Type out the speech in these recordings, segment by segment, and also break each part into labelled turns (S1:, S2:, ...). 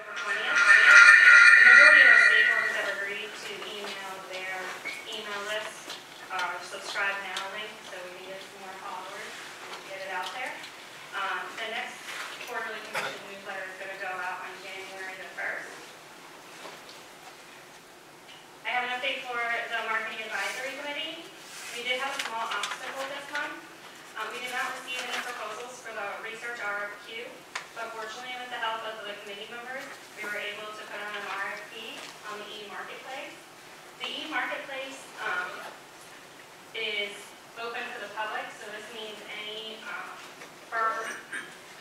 S1: November 20th. The majority of our stakeholders have agreed to email their email list, our subscribe now link, so we can get some more followers and get it out there. The next quarterly commission newsletter is going to go out on January the 1st. I have an update for the Marketing Advisory Committee. We did have a small obstacle this month. We did not receive any proposals for the research RFQ, but fortunately with the help of the committee members, we were able to put on an RFP on the e-marketplace. The e-marketplace is open to the public, so this means any firm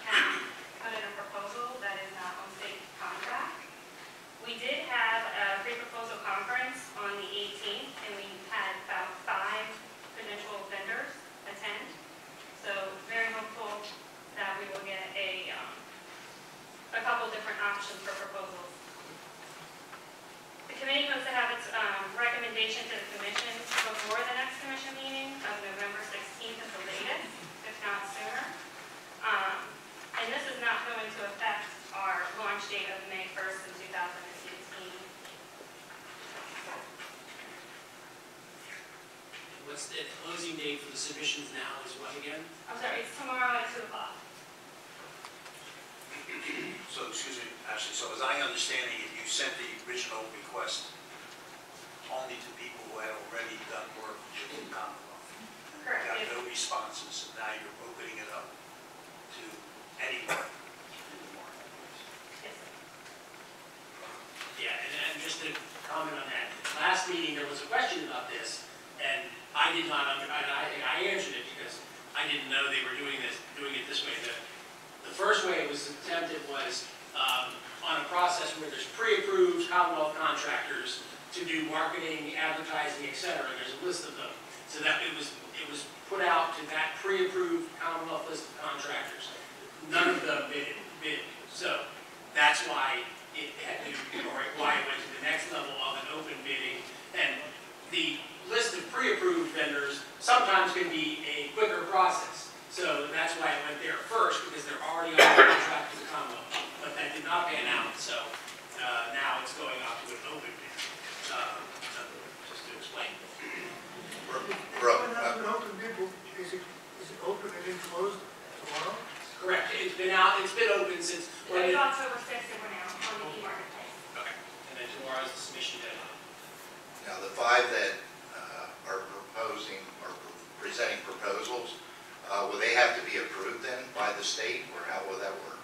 S1: can put in a proposal that is not on state contract. We did have a pre-proposal conference on the 18th, and we had about 5 potential vendors attend. So very hopeful that we will get a couple different options for proposals. The committee hopes to have its recommendation to the commission before the next commission meeting of November 16th at the latest, if not sooner. And this is not going to affect our launch date of May 1st in 2018.
S2: What's the closing date for the submissions now is what again?
S1: I'm sorry, it's tomorrow at 2 o'clock.
S3: So, excuse me, Ashley, so as I understand it, you sent the original request only to people who had already done work with the Commonwealth.
S1: Correct.
S3: You got no responses, and now you're opening it up to anyone in the marketplace.
S1: Yes, sir.
S2: Yeah, and just to comment on that, last meeting there was a question about this, and I did not I answered it because I didn't know they were doing it this way. The first way it was attempted was on a process where there's pre-approved Commonwealth contractors to do marketing, advertising, etc. There's a list of them, so that it was put out to that pre-approved Commonwealth list of contractors. None of them bid. So that's why it had to, or why it went to the next level of an open bidding. And the list of pre-approved vendors sometimes can be a quicker process. So that's why it went there first, because they're already on the contract with the Commonwealth. But that did not pan out, so now it's going off to an open bid. Just to explain.
S4: When an open bid, is it open and then closed tomorrow?
S2: Correct. It's been out. It's been open since.
S1: It's October 6th and we're now on the e-marketplace.
S2: Okay. And then tomorrow is the submission deadline.
S5: Now, the 5 that are proposing or presenting proposals, will they have to be approved then by the state, or how will that work?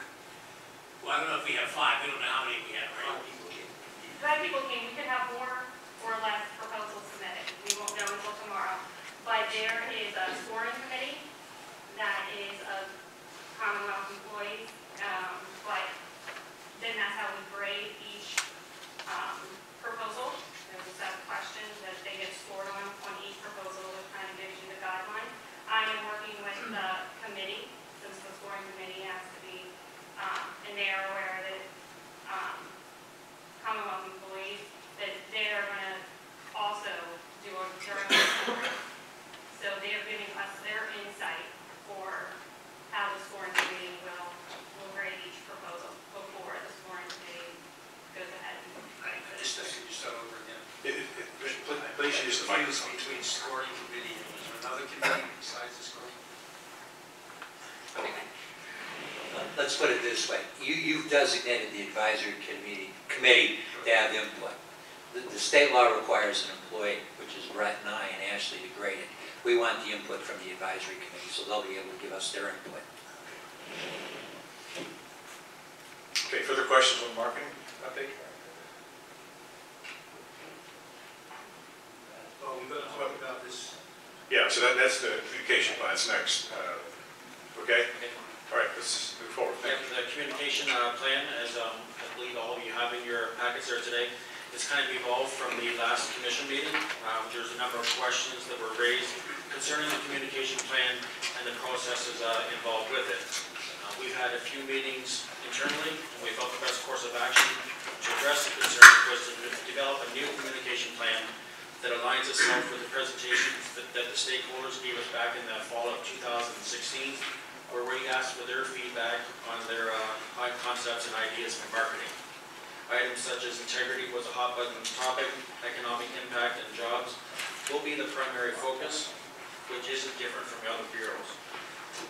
S2: Well, I don't know if we have 5. We don't know how many we have, right?
S1: 5 people came. We could have more or less proposals submitted. We won't know until tomorrow. But there is a scoring committee that is of Commonwealth employees. But then that's how we grade each proposal. There's a set of questions that they get scored on each proposal, which kind of gives you the guideline. I am working with the committee, since the scoring committee has to be, and they are aware that Commonwealth employees, that they're going to also do their own scoring. So they are giving us their insight for how the scoring committee will grade each proposal before the scoring committee goes ahead.
S3: Just start over again.
S6: Please use the microphone.
S3: Between scoring committee and is there another committee besides the scoring?
S7: Let's put it this way. You've designated the advisory committee to have input. The state law requires an employee, which is Brett and I and Ashley, to grade it. We want the input from the advisory committee, so they'll be able to give us their input.
S6: Okay, further questions on marketing update?
S3: Well, we're going to talk about this.
S6: Yeah, so that's the communication plan. That's next. Okay? All right, let's move forward.
S8: Yeah, the communication plan, as I believe all of you have in your packets there today, it's kind of evolved from the last commission meeting. There's a number of questions that were raised concerning the communication plan and the processes involved with it. We've had a few meetings internally, and we felt the best course of action to address the concerns was to develop a new communication plan that aligns itself with the presentations that the stakeholders gave us back in the fall of 2016, where we asked for their feedback on their high concepts and ideas for marketing. Items such as integrity was a hot button topic, economic impact and jobs will be the primary focus, which isn't different from the other bureaus.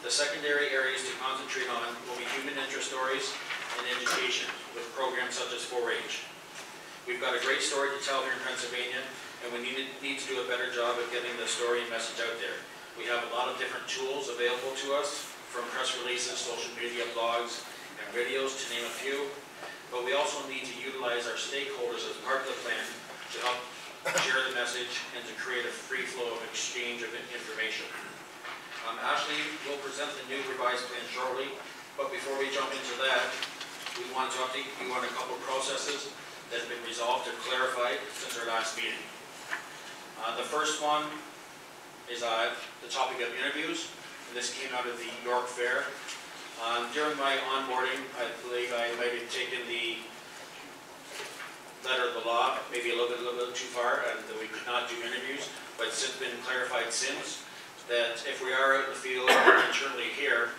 S8: The secondary areas to concentrate on will be human interest stories and education, with programs such as 4-H. We've got a great story to tell here in Pennsylvania, and we need to do a better job of getting the story and message out there. We have a lot of different tools available to us, from press releases, social media, blogs, and videos, to name a few. But we also need to utilize our stakeholders as part of the plan to help share the message and to create a free flow of exchange of information. Ashley will present the new revised plan shortly, but before we jump into that, we want to update you on a couple of processes that have been resolved or clarified since our last meeting. The first one is the topic of interviews, and this came out of the York Fair. During my onboarding, I believe I might have taken the letter of the law maybe a little bit too far, and that we could not do interviews, but it's since been clarified since that if we are out in the field or internally here,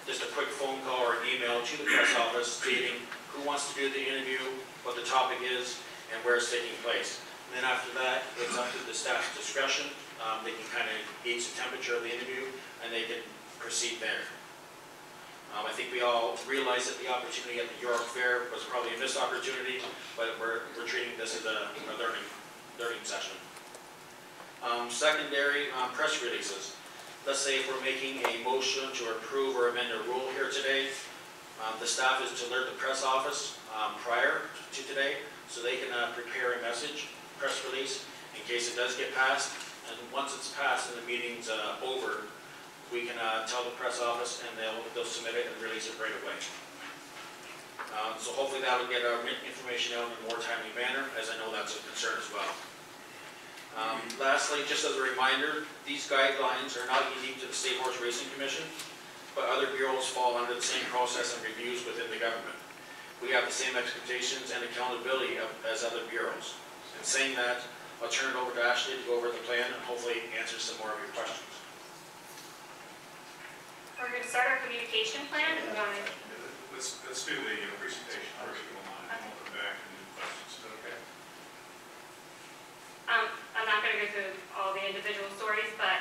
S8: just a quick phone call or an email to the press office stating who wants to do the interview, what the topic is, and where it's taking place. And then after that, it's up to the staff's discretion. They can kind of gauge the temperature of the interview, and they can proceed there. I think we all realize that the opportunity at the York Fair was probably a missed opportunity, but we're treating this as a learning session. Secondary press releases. Let's say if we're making a motion to approve or amend a rule here today, the staff is to alert the press office prior to today, so they can prepare a press release, in case it does get passed. And once it's passed and the meeting's over, we can tell the press office, and they'll submit it and release it right away. So hopefully that will get our information out in a more timely manner, as I know that's a concern as well. Lastly, just as a reminder, these guidelines are not unique to the State Horse Racing Commission, but other bureaus fall under the same process and reviews within the government. We have the same expectations and accountability as other bureaus. In saying that, I'll turn it over to Ashley to go over the plan and hopefully answer some more of your questions.
S1: We're going to start our communication plan.
S6: Let's do the presentation first, if you don't mind, and we'll come back and do questions. Is that okay?
S1: I'm not going to go through all the individual stories, but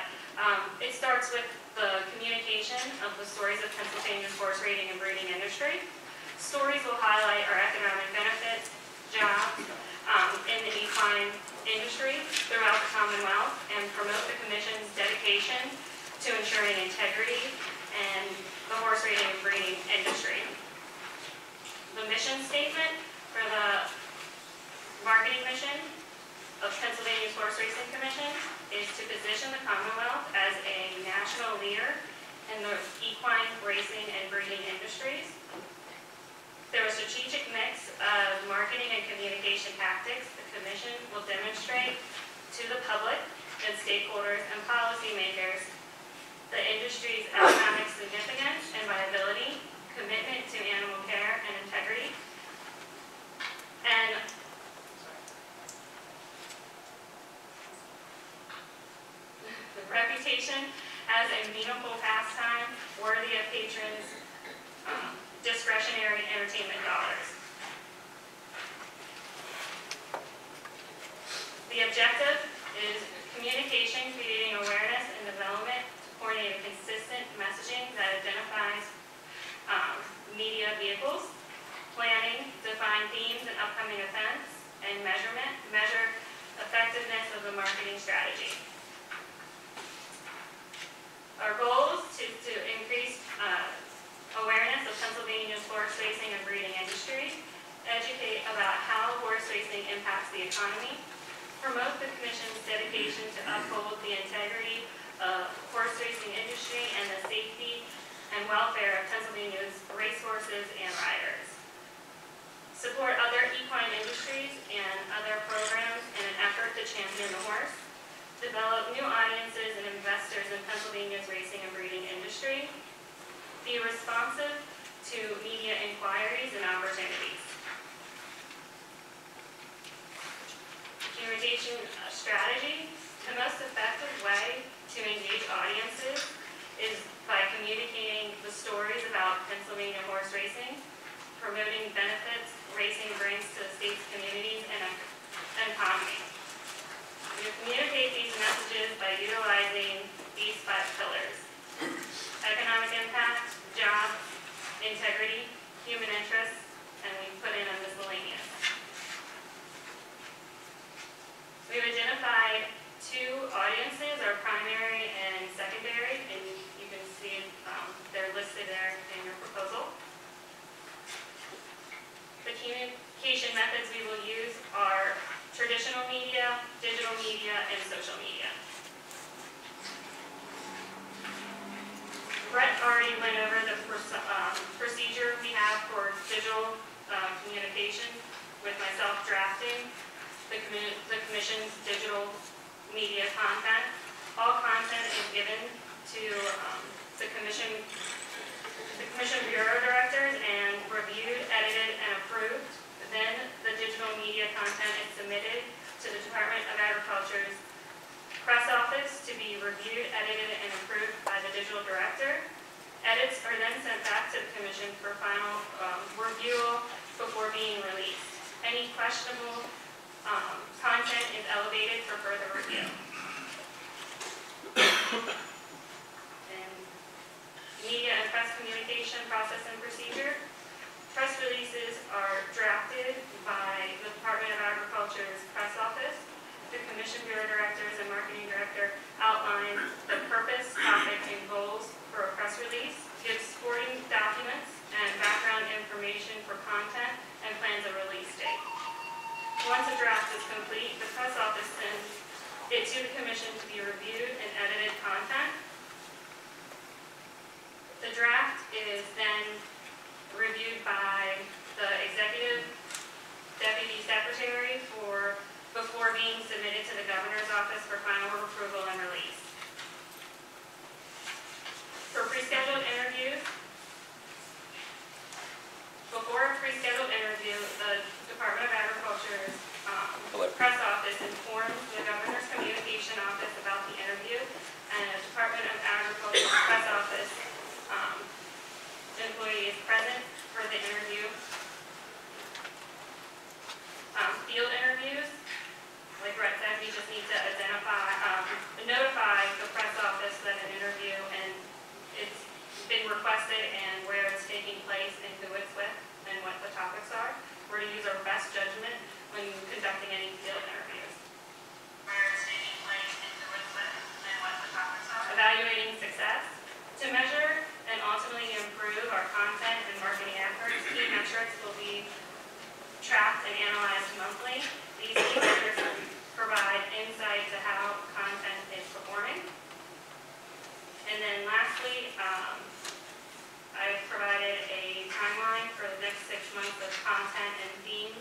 S1: it starts with the communication of the stories of Pennsylvania's horse racing and breeding industry. Stories will highlight our economic benefits, jobs in the equine industry throughout the Commonwealth, and promote the Commission's dedication to ensuring integrity in the horse racing and breeding industry. The mission statement for the marketing mission of Pennsylvania's Horse Racing Commission is to position the Commonwealth as a national leader in the equine racing and breeding industries. Through a strategic mix of marketing and communication tactics, the Commission will demonstrate to the public and stakeholders and policymakers the industry's economic significance and viability, commitment to animal care and integrity, and the reputation as a meaningful pastime worthy of patrons' discretionary entertainment dollars. The objective is communication, creating awareness and development, to coordinate a consistent messaging that identifies media vehicles, planning, define themes and upcoming events, and measure effectiveness of the marketing strategy. Our goal is to increase awareness of Pennsylvania's horse racing and breeding industry, educate about how horse racing impacts the economy, promote the Commission's dedication to uphold the integrity of horse racing industry and the safety and welfare of Pennsylvania's racehorses and riders, support other equine industries and other programs in an effort to champion the horse, develop new audiences and investors in Pennsylvania's racing and breeding industry, be responsive to media inquiries and opportunities. Communication strategy. The most effective way to engage audiences is by communicating the stories about Pennsylvania horse racing, promoting benefits, raising grants to the state's communities, and economy. We communicate these messages by utilizing these 5 pillars: economic impact, jobs, integrity, human interests, and we put in a miscellaneous. We've identified 2 audiences, our primary and secondary, and you can see they're listed there in your proposal. The communication methods we will use are traditional media, digital media, and social media. Brett already went over the procedure we have for digital communication with myself drafting the commission's digital media content. All content is given to the commission bureau directors and reviewed, edited, and approved. Then the digital media content is submitted to the Department of Agriculture's press office to be reviewed, edited, and approved by the digital director. Edits are then sent back to the commission for final review before being released. Any questionable content is elevated for further review. And media and press communication process and procedure. Press releases are drafted by the Department of Agriculture's press office. The Commission Bureau Directors and Marketing Director outline the purpose, topic, and goals for a press release, gives supporting documents and background information for content, and plans a release date. Once a draft is complete, the press office sends it to the Commission to be reviewed and edited content. The draft is then reviewed by the Executive Deputy Secretary before being submitted to the Governor's Office for final approval and release. For pre-scheduled interviews, before a pre-scheduled interview, the Department of Agriculture's press office informs the Governor's Communication Office about the interview, and the Department of Agriculture's press office employee is present for the interview. Field interviews, like Brett said, we just need to notify the press office that an interview and it's been requested and where it's taking place and who it's with and what the topics are. We're to use our best judgment when conducting any field interviews. Where it's taking place and who it's with and what the topics are. Evaluating success. To measure and ultimately improve our content and marketing efforts, key metrics will be tracked and analyzed monthly. These key metrics will provide insight to how content is performing. And then lastly, I've provided a timeline for the next 6 months of content and themes.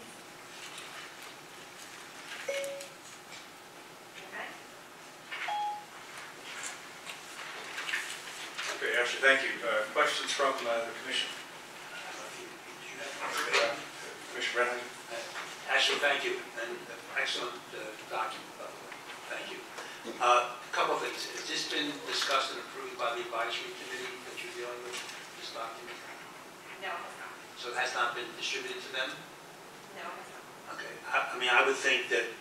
S1: Okay.
S6: Okay, Ashley, thank you. Questions from the commission? Commissioner Brennan?
S3: Ashley, thank you, and excellent document, by the way. Thank you. A couple of things. Has this been discussed and approved by the advisory committee that you're dealing with, this document?
S1: No, it's not.
S3: So it has not been distributed to them?
S1: No, it's not.
S3: Okay. I mean, I would think that,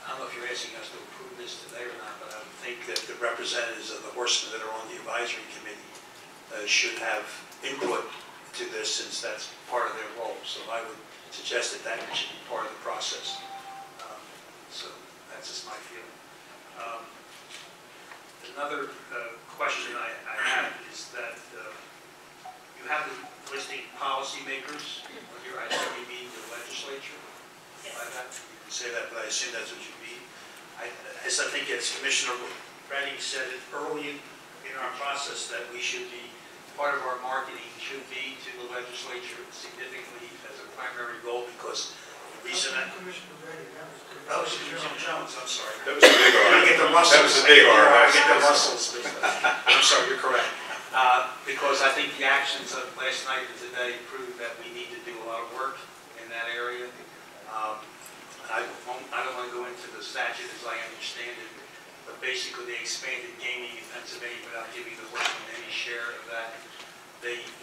S3: I don't know if you're asking us to approve this today or not, but I would think that the representatives of the horsemen that are on the advisory committee should have input to this, since that's part of their role. So I would suggest that that should be part of the process. So that's just my feeling. Another question I have is that you have the listing policymakers on your, I assume you mean the legislature?
S1: Yes.
S3: By that? You can say that, but I assume that's what you mean. As I think as Commissioner Redding said it early in our process, that we should be, part of our marketing should be to the legislature significantly as a primary goal, because the reason that...
S4: Commissioner Redding, that was good.
S3: Oh, Commissioner Jones, I'm sorry.
S6: That was a big R.
S3: I get the muscles.
S6: That was a big R.
S3: I get the muscles. I'm sorry, you're correct. Because I think the actions of last night and today prove that we need to do a lot of work in that area. I don't want to go into the statute as I understand it, but basically they expanded gaming in Pennsylvania without giving the workmen any share of that.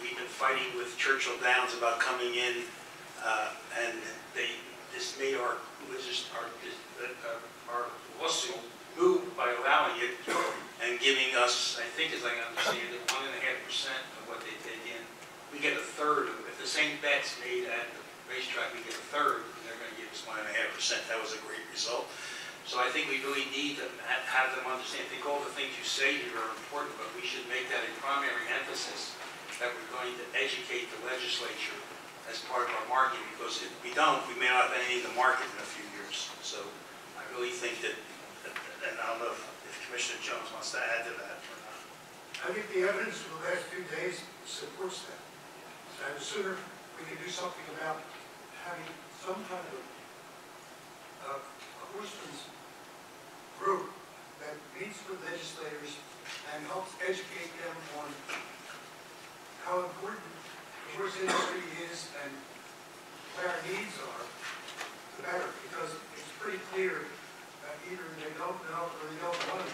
S3: we've been fighting with Churchill Downs about coming in, and they just made our lawsuit moot by allowing it and giving us, I think as I understand it, 1.5% of what they take in. We get a third of it. If the same bet's made at the racetrack, we get a third, and they're going to give us 1.5%. That was a great result. So I think we really need to have them understand. I think all the things you say here are important, but we should make that a primary emphasis, that we're going to educate the legislature as part of our marketing, because if we don't, we may not have anything to market in a few years. So I really think that, and I don't know if Commissioner Jones wants to add to that or not.
S4: I think the evidence for the last few days supports that. And the sooner we can do something about having some kind of a horseman's group that meets with legislators and helps educate them on how important the horse industry is and what our needs are, the better, because it's pretty clear that either they don't know or they don't want to.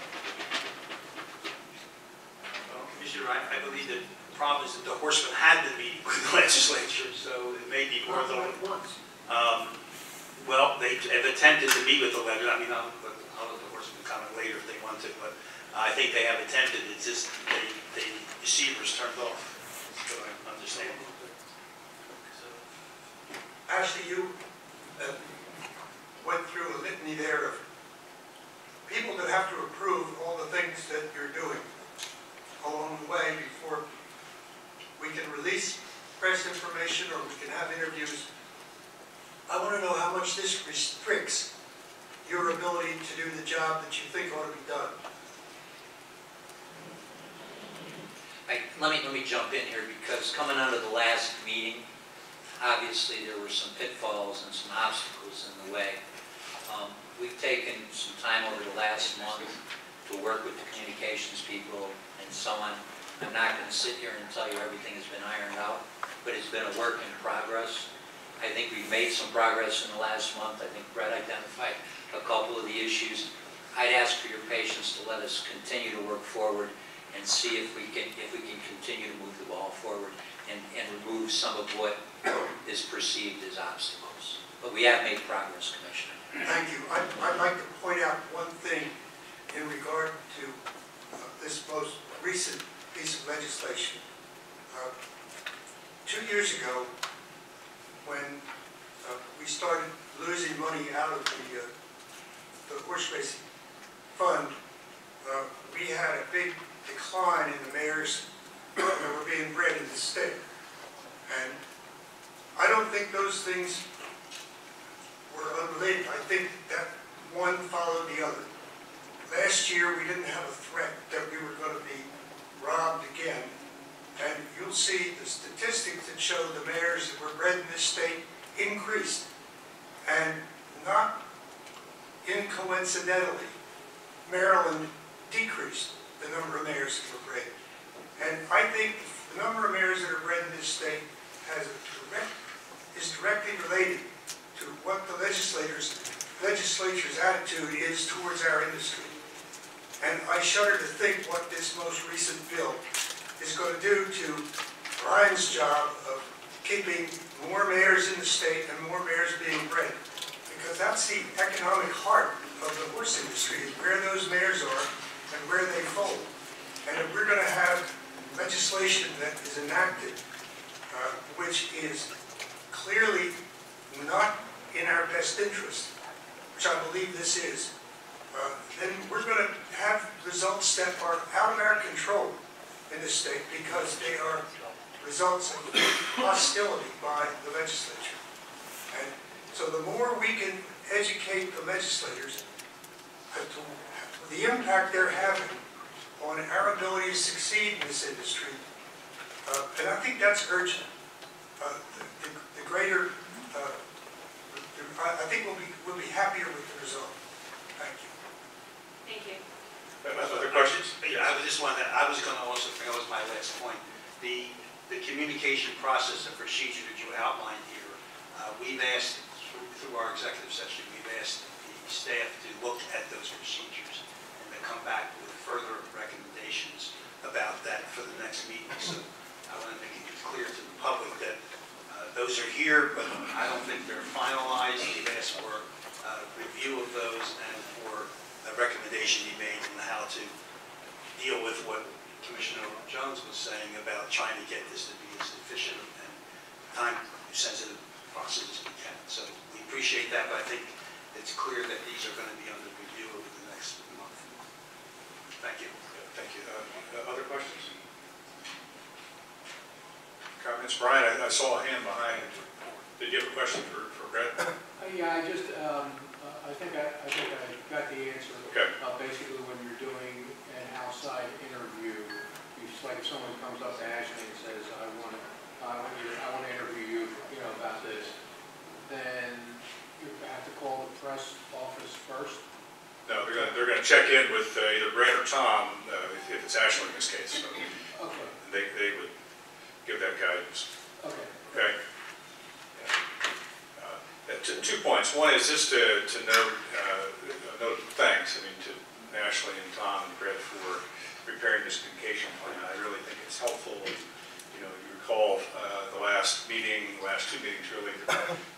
S3: Well, Commissioner, I believe that the problem is that the horsemen had been meeting with the legislature, so it may be more than
S4: once.
S3: Well, they have attempted to meet with the legislature. I mean, I'll let the horsemen comment later if they want to, but I think they have attempted. It's just the receivers turned off. That's what I understand. So,
S4: Ashley, you went through a litany there of people that have to approve all the things that you're doing along the way before we can release press information or we can have interviews. I want to know how much this restricts your ability to do the job that you think ought to be done.
S7: Let me jump in here, because coming out of the last meeting, obviously there were some pitfalls and some obstacles in the way. We've taken some time over the last month to work with the communications people and so on. I'm not going to sit here and tell you everything has been ironed out, but it's been a work in progress. I think we've made some progress in the last month. I think Brett identified a couple of the issues. I'd ask for your patience to let us continue to work forward and see if we can continue to move the ball forward and remove some of what is perceived as obstacles. But we have made progress, Commissioner.
S4: Thank you. I'd like to point out one thing in regard to this most recent piece of legislation. 2 years ago, when we started losing money out of the horse racing fund, we had a big decline in the mares that were being bred in the state. And I don't think those things were unrelated. I think that one followed the other. Last year, we didn't have a threat that we were going to be robbed again. And you'll see the statistics that show the mares that were bred in this state increased. And not incoincidentally, Maryland decreased the number of mares that were bred. And I think the number of mares that are bred in this state is directly related to what the legislature's attitude is towards our industry. And I shudder to think what this most recent bill is going to do to Brian's job of keeping more mares in the state and more mares being bred. Because that's the economic heart of the horse industry, is where those mares are and where they foal. And if we're going to have legislation that is enacted, which is clearly not in our best interest, which I believe this is, then we're going to have results that are out of our control in this state, because they are results of hostility by the legislature. And so the more we can educate the legislators as to the impact they're having on our ability to succeed in this industry, and I think that's urgent, the greater, I think we'll be happier with the result. Thank you.
S1: Thank you.
S6: Other questions?
S3: Yeah, I was going to also bring, that was my last point. The communication process and procedure that you outlined here, we've asked, through our executive session, we've asked the staff to look at those procedures and to come back with further recommendations about that for the next meeting. So I want to make here, but I don't think they're finalized. We've asked for a review of those and for a recommendation be made on how to deal with what Commissioner Jones was saying about trying to get this to be as efficient and time-sensitive process as we can. So we appreciate that, but I think it's clear that these are going to be under review over the next month. Thank you.
S6: Thank you. Other questions? Comments? Brian, I saw a hand behind. Did you have a question for Brett?
S9: Yeah, I think I got the answer.
S6: Okay.
S9: Basically, when you're doing an outside interview, it's like if someone comes up to Ashley and says, I want to interview you, about this, then you have to call the press office first.
S6: No, they're gonna check in with either Brett or Tom, if it's Ashley in this case. So
S9: Okay.
S6: they would give that guidance.
S9: Okay.
S6: Okay. Two points. One is just to note thanks. I mean, to Ashley and Tom and Brett for preparing this communication plan. I really think it's helpful. You recall the last two meetings really,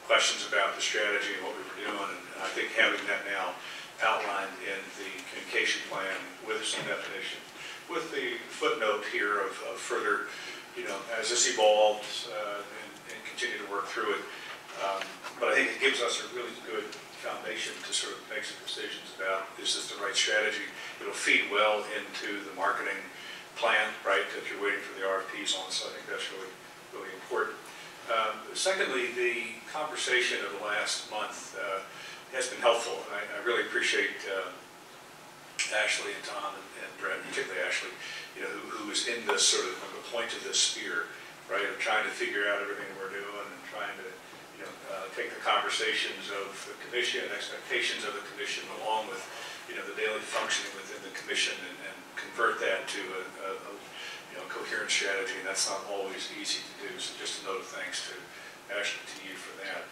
S6: questions about the strategy and what we were doing. And I think having that now outlined in the communication plan with some definition, with the footnote here of further, as this evolves and continue to work through it. But I think it gives us a really good foundation to sort of make some decisions about, is this the right strategy? It'll feed well into the marketing plan, right, that you're waiting for the RFPs on, so I think that's really, really important. Secondly, the conversation of the last month has been helpful. I really appreciate Ashley and Tom and Brett, particularly Ashley, who is in this sort of on the point of this spear, right, of trying to figure out everything we're doing and trying to take the conversations of the commission and expectations of the commission along with, the daily functioning within the commission and convert that to a coherent strategy, and that's not always easy to do. So just a note of thanks to Ashley, to you for that.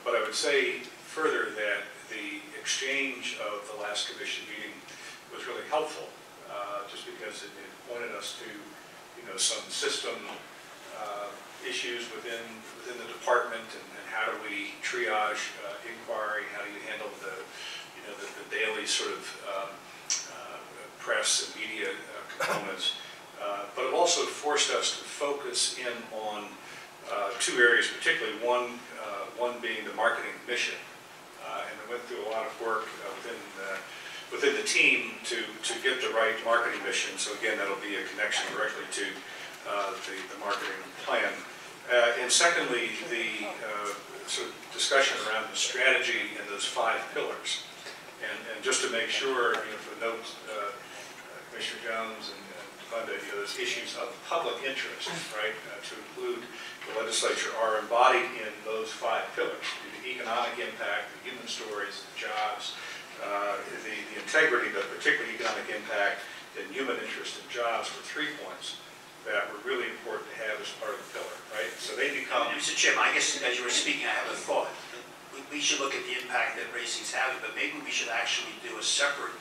S6: But I would say further that the exchange of the last commission meeting was really helpful, just because it pointed us to, some system issues within the department and how do we triage inquiry, how do you handle the daily sort of press and media components. But it also forced us to focus in on two areas, particularly one being the marketing mission. And we went through a lot of work within the team to get the right marketing mission. So again, that'll be a connection directly to the marketing plan. And secondly, the sort of discussion around the strategy and those 5 pillars. And just to make sure, for note, Commissioner Jones and Glenda, those issues of public interest, right, to include the legislature are embodied in those 5 pillars: the economic impact, the human stories, the jobs, the integrity, but particularly economic impact and human interest and jobs were 3 points that were really important to have as part of the pillar, right? So they become...
S3: Mr. Chairman, I guess as you were speaking, I have a thought. We should look at the impact that racing's having, but maybe we should actually do a separate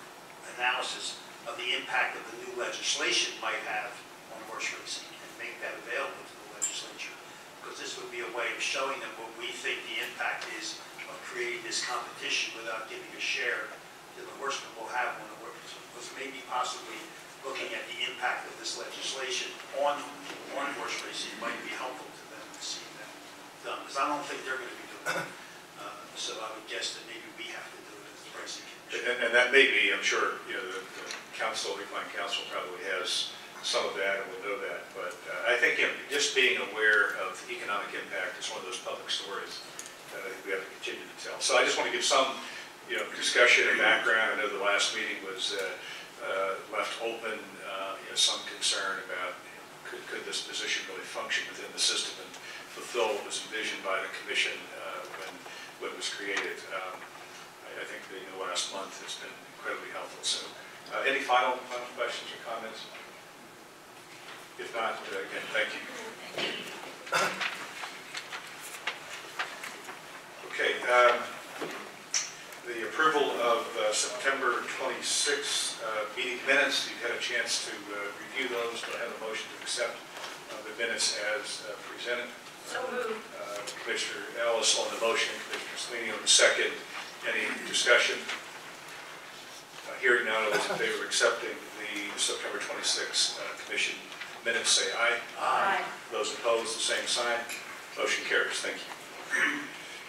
S3: analysis of the impact of the new legislation might have on horse racing and make that available to the legislature. Because this would be a way of showing them what we think the impact is of creating this competition without giving a share that the horsemen will have on the horse. Because maybe possibly looking at the impact of this legislation on horse racing might be helpful to them to see them done. Because I don't think they're going to be doing it. So I would guess that maybe we have to do it as the racing commission.
S6: And that may be, I'm sure, the council, the Equine Council probably has some of that and will know that. But I think just being aware of economic impact is one of those public stories that I think we have to continue to tell. So I just want to give some, discussion and background. I know the last meeting was left open, some concern about could this position really function within the system and fulfill what was envisioned by the commission when it was created. I think the last month has been incredibly helpful. So any final questions or comments? If not, again, thank you. Okay, the approval of September 26th meeting minutes. You've had a chance to review those. Do I have a motion to accept the minutes as presented?
S1: So moved.
S6: Commissioner Ellis on the motion, Commissioner Sweeney on the second. Any discussion? Hearing none, all those in favor of accepting the September 26th commission minutes, say aye.
S1: Aye.
S6: Those opposed, the same sign. Motion carries. Thank you.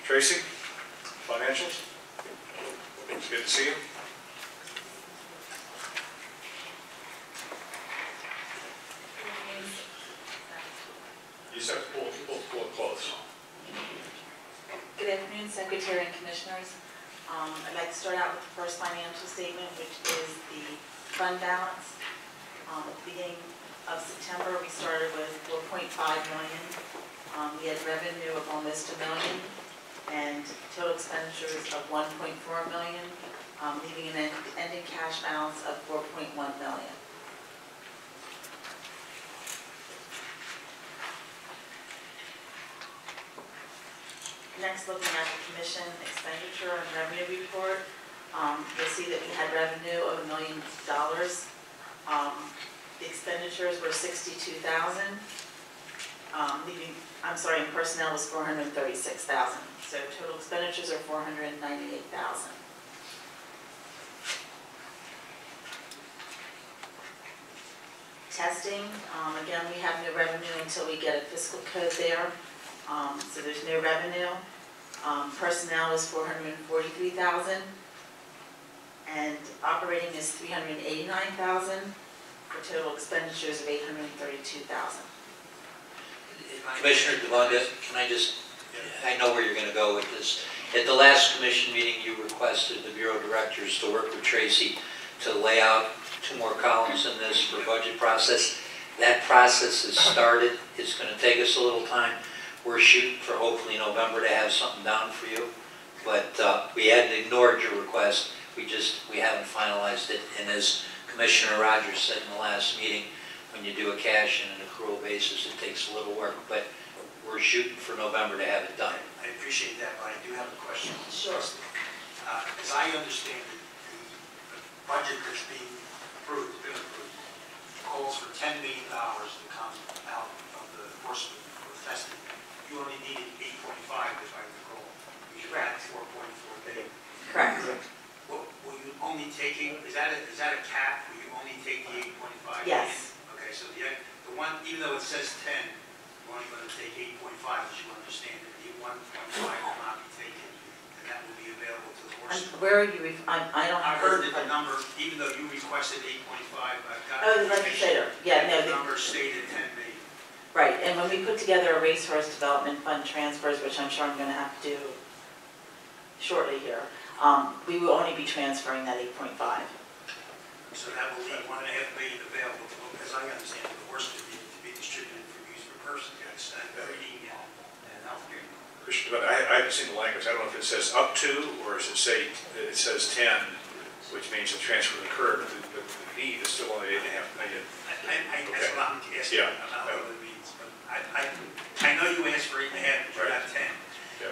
S6: Tracy, financials? It's good to see you. You just have to pull it close.
S10: Good afternoon, Secretary and Commissioners. I'd like to start out with the first financial statement, which is the fund balance. At the beginning of September, we started with 4.5 million. We had revenue of almost $1 million and total expenditures of 1.4 million, leaving an ending cash balance of 4.1 million. Next, looking at the commission expenditure and revenue report, you'll see that we had revenue of $1 million. The expenditures were $62,000. And personnel was $436,000. So total expenditures are $498,000. Testing, again, we have no revenue until we get a fiscal code there. So there's no revenue. Personnel is $443,000, and operating is $389,000 for total expenditures of $832,000.
S7: Commissioner Devonta, can I know where you're going to go with this. At the last commission meeting, you requested the Bureau Directors to work with Tracy to lay out 2 more columns in this for budget process. That process has started. It's going to take us a little time. We're shooting for hopefully November to have something down for you, but we hadn't ignored your request. We haven't finalized it. And as Commissioner Rogers said in the last meeting, when you do a cash and an accrual basis, it takes a little work, but we're shooting for November to have it done.
S3: I appreciate that, but I do have a question.
S10: Sure.
S3: As I understand it, the budget that's being approved, calls for $10 million to come out of the enforcement for testing. You only needed 8.5, if I recall. You had 4.4 million.
S10: Correct.
S3: Well, were you only taking, is that a cap? Will you only take the 8.5?
S10: Yes.
S3: Okay, so the one, even though it says 10, you're only going to take 8.5, as you understand it. The 1.5 will not be taken, and that will be available to the horse.
S10: Where are you, I don't
S3: I
S10: have.
S3: heard that the number, even though you requested 8.5, I've got.
S10: Oh, the legislator, yeah, no.
S3: The number stated 10 million.
S10: Right, and when we put together a racehorse development fund transfers, which I'm sure I'm going to have to do shortly here, we will only be transferring that 8.5.
S3: So that will leave 1.5 million available to, as I understand it, the horse to be distributed for use per person, yes, and breeding and healthcare.
S6: Commissioner Devonta, I haven't seen the language. I don't know if it says up to, or does it say, it says 10, which means the transfer occurred, but the need is still only 8.5 million.
S3: That's what I'm asking.
S6: Yeah.
S3: I don't know what it means, but I know you asked for 8.5, but you got 10.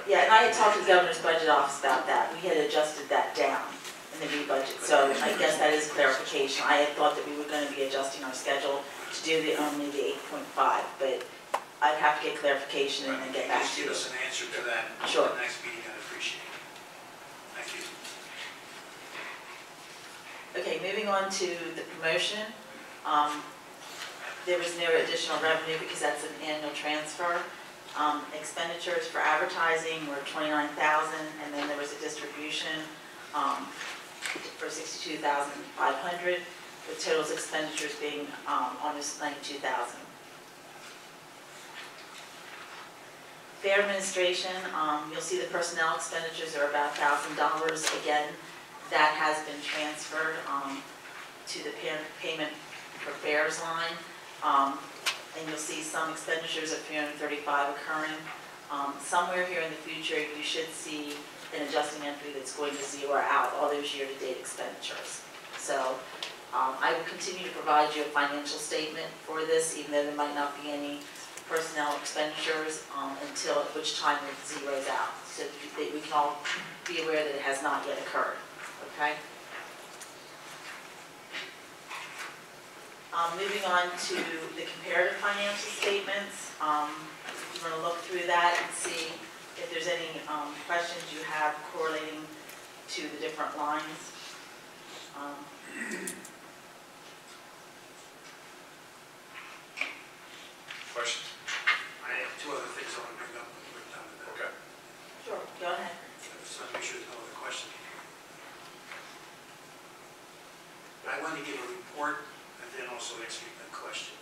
S10: Yeah, and I had talked to the governor's budget office about that. We had adjusted that down in the new budget, so I guess that is clarification. I had thought that we were going to be adjusting our schedule to do only the 8.5, but I'd have to get clarification and then get back to you.
S3: Just give us an answer to that.
S10: Sure.
S3: The next meeting, I'd appreciate it. Thank you.
S10: Okay, moving on to the promotion. There was no additional revenue because that's an annual transfer. Expenditures for advertising were $29,000, and then there was a distribution for $62,500, with total expenditures being almost $92,000. Fair administration, you'll see the personnel expenditures are about $1,000. Again, that has been transferred to the payment for fares line. And you'll see some expenditures of $335 occurring. Somewhere here in the future, you should see an adjusting entry that's going to zero out all those year-to-date expenditures. So I will continue to provide you a financial statement for this, even though there might not be any personnel expenditures until at which time it zeroes out, so that we can all be aware that it has not yet occurred. Okay? Moving on to the comparative financial statements. We're going to look through that and see if there's any questions you have correlating to the different lines.
S6: Questions?
S3: I have two other things I want to bring up when we're done with that.
S6: Okay.
S10: Sure, go ahead.
S3: Just want to make sure there's no other question. I want to give a report and then also ask you a question.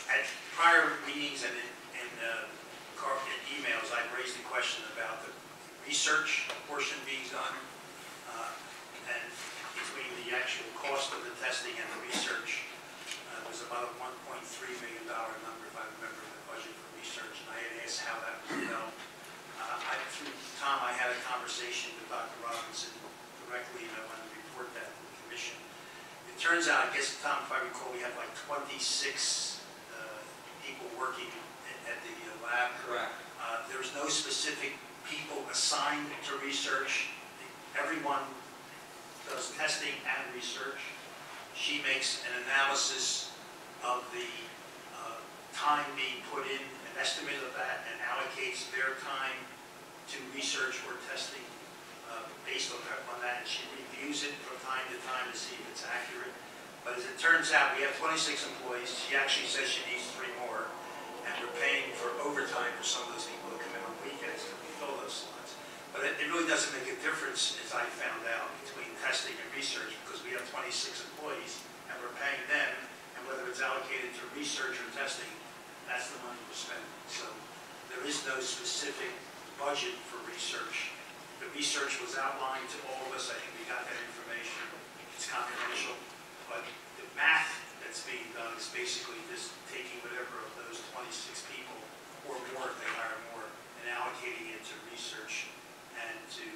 S3: At prior meetings and in emails, I've raised the question about the research portion being done, and between the actual cost of the testing and the research, it was about a $1.3 million number, if I remember the budget for research, and I had asked how that was developed. Through Tom, I had a conversation with Dr. Robinson directly, and I wanted to report that to the commission. It turns out, I guess, Tom, if I recall, we have like 26 people working at the lab.
S7: Correct.
S3: There's no specific people assigned to research. Everyone does testing and research. She makes an analysis of the time being put in, an estimate of that, and allocates their time to research or testing based on that. And she reviews it from time to time to see if it's accurate. But as it turns out, we have 26 employees. She actually says she needs 3 more. And we're paying for overtime for some of those people that come in on weekends to fill those slots. But it really doesn't make a difference, as I found out, between testing and research, because we have 26 employees and we're paying them, and whether it's allocated to research or testing, that's the money we're spending. So there is no specific budget for research. The research was outlined to all of us. I think we got that information. It's confidential. But the math that's being done is basically just taking whatever of those 26 people, or more if they hire more, and allocating it to research and to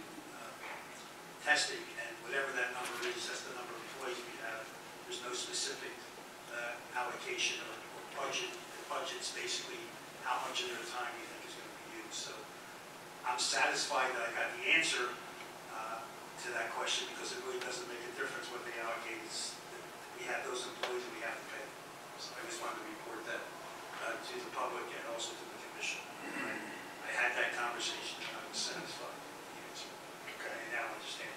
S3: testing. And whatever that number is, that's the number of employees we have. There's no specific allocation or budget. The budget's basically how much of their time you think is going to be used. So I'm satisfied that I got the answer to that question, because it really doesn't make a difference what they allocate. We have those employees and we have to pay. So I just wanted to report that to the public and also to the commission. I had that conversation and I was satisfied with the answer. Okay, and now I understand.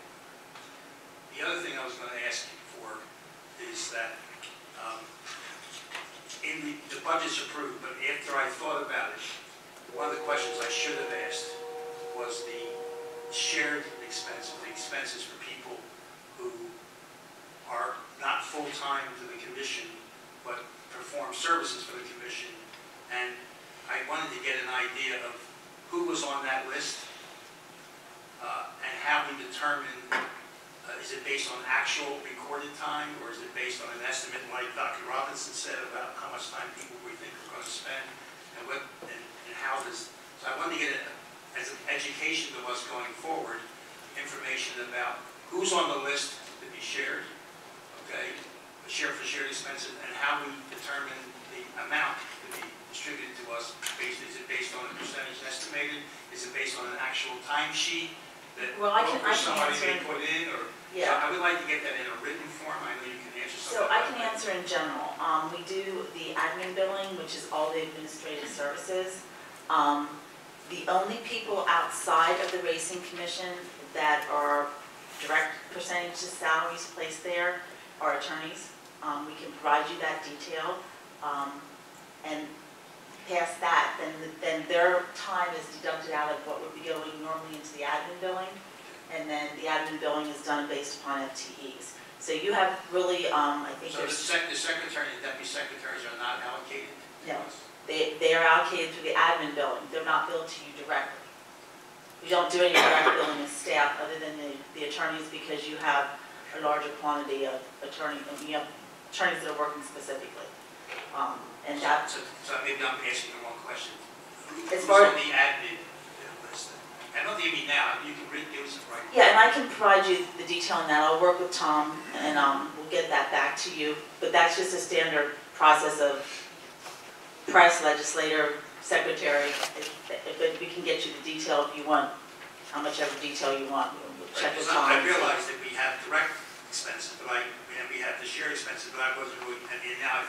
S3: The other thing I was going to ask you for is that in the budget's approved, but after I thought about it, one of the questions I should have asked was the shared expenses, the expenses for people who are not full-time to the commission, but perform services for the commission. And I wanted to get an idea of who was on that list and how we determine, is it based on actual recorded time, or is it based on an estimate like Dr. Robinson said about how much time people we think are going to spend, and how this. So I wanted to get, as an education to us going forward, information about who's on the list to be shared, okay, share for shared expenses, and how we determine the amount to be distributed to us. Is it based on a percentage estimated? Is it based on an actual timesheet that somebody may put in? Or
S10: Yeah.
S3: So I would like to get that in a written form. I know you can answer something.
S10: So I can answer in general. We do the admin billing, which is all the administrative services. The only people outside of the racing commission that are direct percentages salaries placed there are attorneys. We can provide you that detail. And past that, then their time is deducted out of what would be going normally into the admin billing. And then the admin billing is done based upon FTEs. So you have really, I think
S3: So the
S10: there's...
S3: secretary and deputy secretaries are not allocated to
S10: No.
S3: us?
S10: They are allocated through the admin billing. They're not billed to you directly. We don't do any direct billing as staff other than the attorneys, because you have a larger quantity of attorneys, you have attorneys that are working specifically. And that,
S3: So maybe I'm asking the wrong question.
S10: As
S3: Who's
S10: far-
S3: on the admin list? I don't think you mean now. You can give us a right.
S10: yeah, and I can provide you the detail on that. I'll work with Tom and we'll get that back to you. But that's just a standard process of press, legislator, secretary. If we can get you the detail if you want, how much ever detail you want. We'll check with Tom.
S3: I realize that we have direct expenses, but we have the shared expenses, but I wasn't really, and now I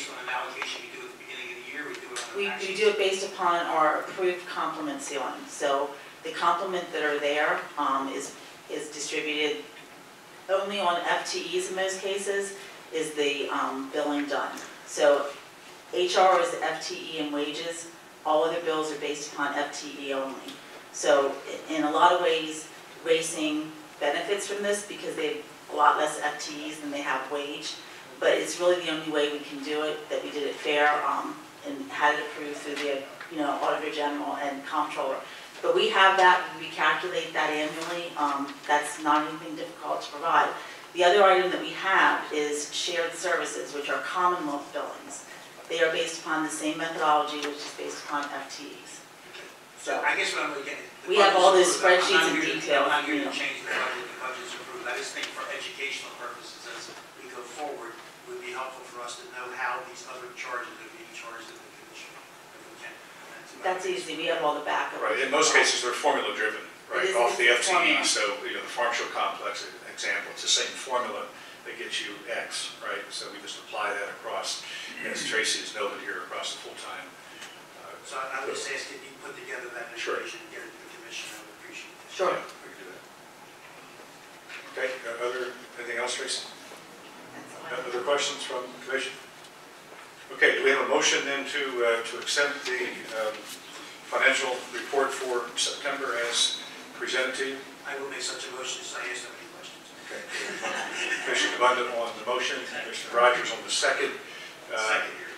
S2: based on an allocation we do at the beginning of the year, we do it on
S10: We
S2: an action?
S10: do it based upon our approved complement ceiling. So the complement that are there is distributed only on FTEs in most cases, is the billing done. So HR is the FTE and wages, all other bills are based upon FTE only. So in a lot of ways, Racing benefits from this because they have a lot less FTEs than they have wage. But it's really the only way we can do it, that we did it fair and had it approved through the Auditor General and Comptroller. But we have that, we calculate that annually. That's not anything difficult to provide. The other item that we have is shared services, which are Commonwealth billings. They are based upon the same methodology, which is based upon FTEs.
S2: So I guess what I'm looking at.
S10: We have all those spreadsheets in detail.
S2: I'm not here to change the budget, the budget's approved. I just think for educational purposes, as we go forward, it would be helpful for us to know how these other charges are being charged in the commission, if we can.
S10: That's easy, we have all the backup.
S6: Right, in most cases, they're formula driven, right,
S10: It is
S6: off the
S10: a formula.
S6: FTE, so, the Farm Show Complex example, it's the same formula that gets you X, right? So we just apply that across, as Tracy has noted here, across the full time.
S2: So I would just ask if you put together that
S6: Sure.
S2: information and get it to the commission, I would appreciate it.
S10: Sure.
S6: Yeah, we can do that. Okay, anything else, Tracy?
S10: That's all I have.
S6: Other questions from the commission? Okay, do we have a motion then to accept the financial report for September as presented to you?
S2: I will make such a motion, so I ask them any questions.
S6: Okay. Commissioner Abundant on the motion, Commissioner Rogers on the second.
S2: Second here.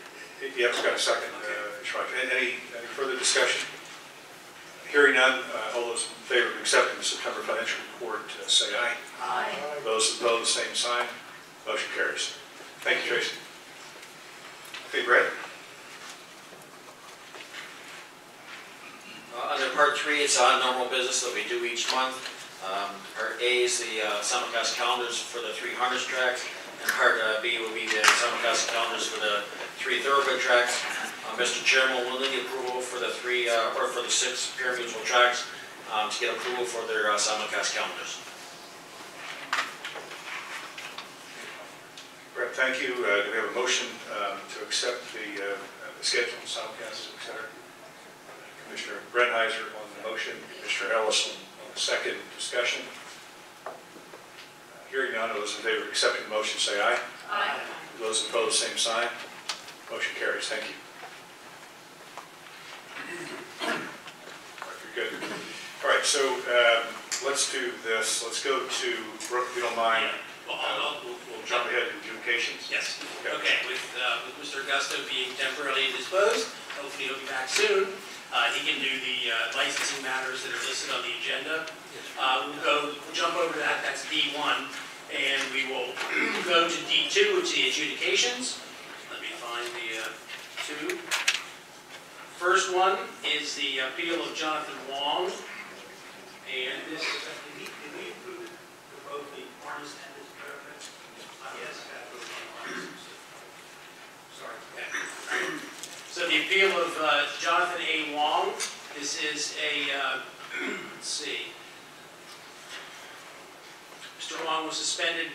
S6: Yep, got a second, Mr. Rogers. Any further discussion? Hearing none, all those in favor of accepting the September financial report, say aye.
S10: Aye.
S6: Those opposed, same sign. Motion carries. Thank you, Tracy. Okay, Brett?
S8: Under part 3, it's normal business that we do each month. Part A is the simulcast calendars for the 300 tracks, and part B will be the simulcast calendars for the 3 thoroughbred tracks. Mr. Chairman will need approval for the 6 pari-mutuel tracks to get approval for their simulcast calendars.
S6: Brett, thank you. Do we have a motion to accept the schedule, simulcast, et cetera? Commissioner Brennheiser on the motion, Commissioner Ellis on the second. Discussion. Hearing none, all those in favor of accepting the motion say aye.
S10: Aye.
S6: Those opposed, same sign. Motion carries. Thank you. All right, you're good. All right, so let's do this. Let's go to Brooke, if you don't mind.
S2: Well,
S6: We'll jump ahead to adjudications.
S2: yes, okay, with Mr. Augusto being temporarily indisposed, hopefully he'll be back soon. He can do the licensing matters that are listed on the agenda. We'll jump over to that, that's D1, and we will go to D2, which is the adjudications. Let me find the two. First one is the appeal of Jonathan Wong, and this is, did we approve it for both the harness and this paragraph? Yes, sorry. Okay. So the appeal of Jonathan A. Wong, this is a, let's see. Mr. Wong was suspended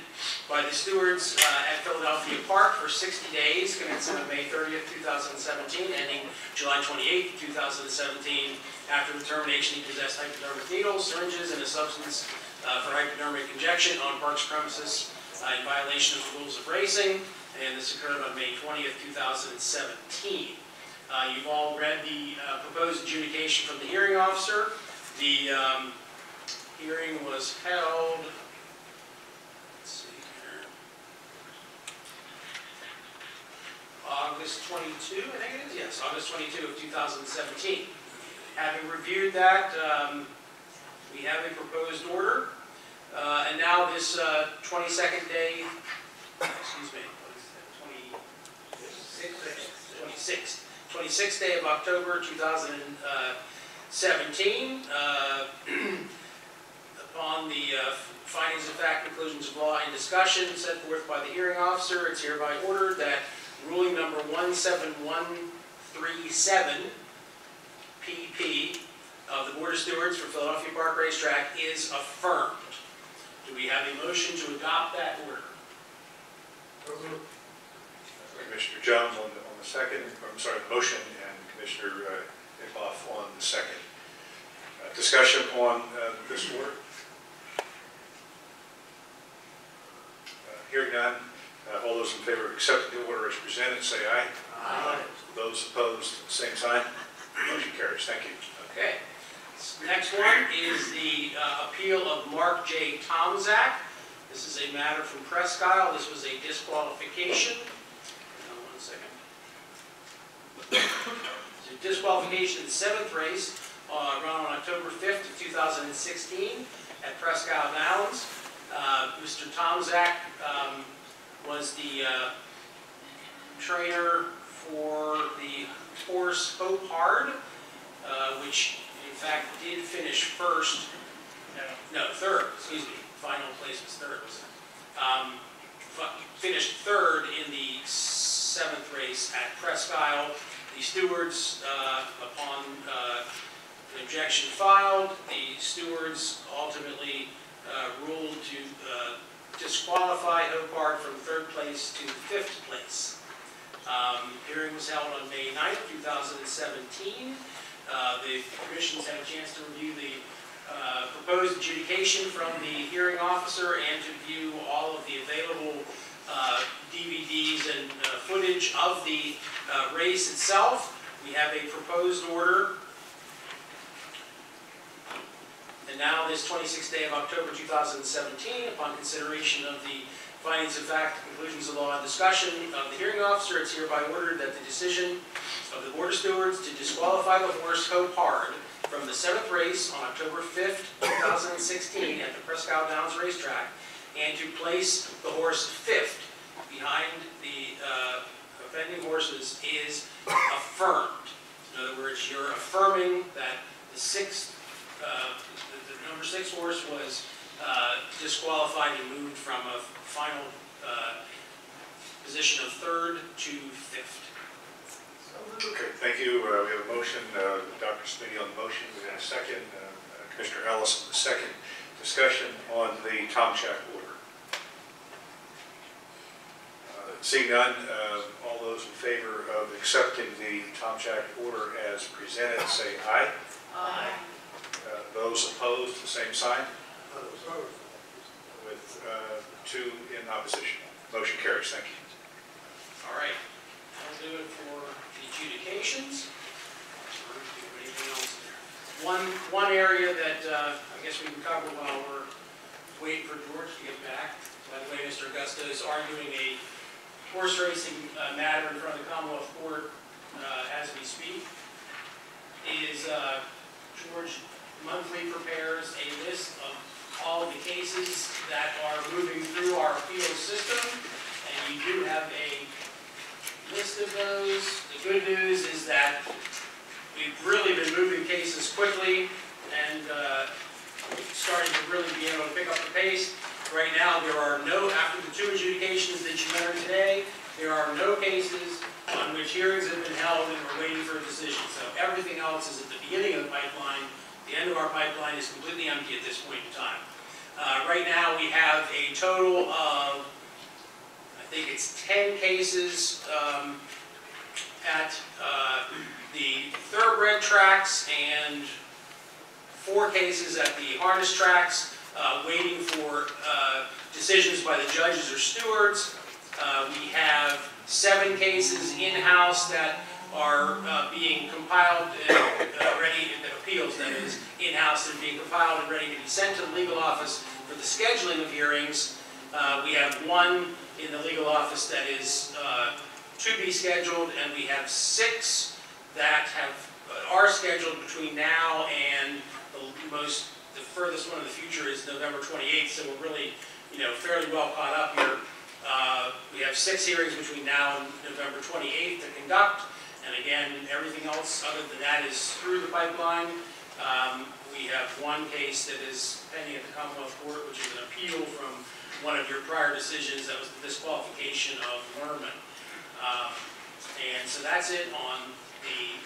S2: by the stewards at Philadelphia Park for 60 days, commencing on May 30th, 2017, ending July 28th, 2017. After the termination, he possessed hypodermic needles, syringes, and a substance for hypodermic injection on Park's premises in violation of the rules of racing, and this occurred on May 20th, 2017. You've all read the proposed adjudication from the hearing officer. The hearing was held, let's see here, August 22, I think it is, yes, August 22 of 2017. Having reviewed that, we have a proposed order, and now this 22nd day, excuse me, what is that, 26th day of October 2017, upon the findings of fact, conclusions of law, and discussion set forth by the hearing officer, it's hereby ordered that ruling number 17137 PP of the Board of Stewards for Philadelphia Park Racetrack is affirmed. Do we have a motion to adopt that order?
S6: Commissioner Jones on the second, I'm sorry, the motion, and Commissioner Nickhoff on the second. Discussion on this order? Hearing none, all those in favor of accepting the order as presented, say aye.
S2: Aye.
S6: Those opposed, same sign. Motion carries. Thank you.
S2: Okay. Next one is the appeal of Mark J. Tomzak. This is a matter from Presque Isle. This was a disqualification. Hold on 1 second. It's a disqualification in the 7th race run on October 5th of 2016 at Presque Isle Downs. Mr. Tomzak was the trainer for the horse Hope Hard, which in fact did finish first, third, excuse me, final place was third, wasn't it? Finished third in the 7th race at Presque Isle. The stewards, upon an objection filed, the stewards ultimately ruled to disqualify Hope Hard from 3rd place to 5th place. Hearing was held on May 9th, 2017. The commissions had a chance to review the proposed adjudication from the hearing officer and to view all of the available DVDs and footage of the race itself. We have a proposed order. And now, this 26th day of October 2017, upon consideration of the findings of fact, conclusions of law, and discussion of the hearing officer, it's hereby ordered that the decision of the Board of Stewards to disqualify the horse Hope Hard from the 7th race on October 5th, 2016 at the Presque Isle Downs racetrack, and to place the horse 5th behind the offending horses is affirmed. In other words, you're affirming that the number 6 horse was disqualified and moved from a final position of 3rd to 5th.
S6: Okay, thank you. We have a motion, Dr. Smitty on the motion. We have a second, Commissioner Ellis on the second. Discussion on the Tomzak order. Seeing none, all those in favor of accepting the Tomzak order as presented, say aye.
S10: Aye.
S6: Those opposed, the same sign. With 2 in opposition. Motion carries. Thank you.
S2: All right, I'll do it for the adjudications. Anything else there? One area that I guess we can cover while we're waiting for George to get back. By the way, Mr. Augusto is arguing a horse racing matter in front of the Commonwealth Court as we speak. George monthly prepares a list of all of the cases that are moving through our appeals system, and you do have a list of those. The good news is that we've really been moving cases quickly and starting to really be able to pick up the pace. Right now, there are no, after the 2 adjudications that you entered today, there are no cases on which hearings have been held and we're waiting for a decision. So everything else is at the beginning of the pipeline. The end of our pipeline is completely empty at this point in time. Right now, we have a total of, I think it's 10 cases at the thoroughbred tracks and 4 cases at the harness tracks, waiting for decisions by the judges or stewards. We have 7 cases in-house that are being compiled and ready, appeals that is, in-house and being compiled and ready to be sent to the legal office for the scheduling of hearings. We have 1 in the legal office that is to be scheduled, and we have 6 that are scheduled between now and the furthest one in the future is November 28th, so we're really, fairly well caught up here. We have 6 hearings between now and November 28th to conduct, and again, everything else other than that is through the pipeline. We have 1 case that is pending at the Commonwealth Court, which is an appeal from one of your prior decisions. That was the disqualification of Lerman. And so that's it on the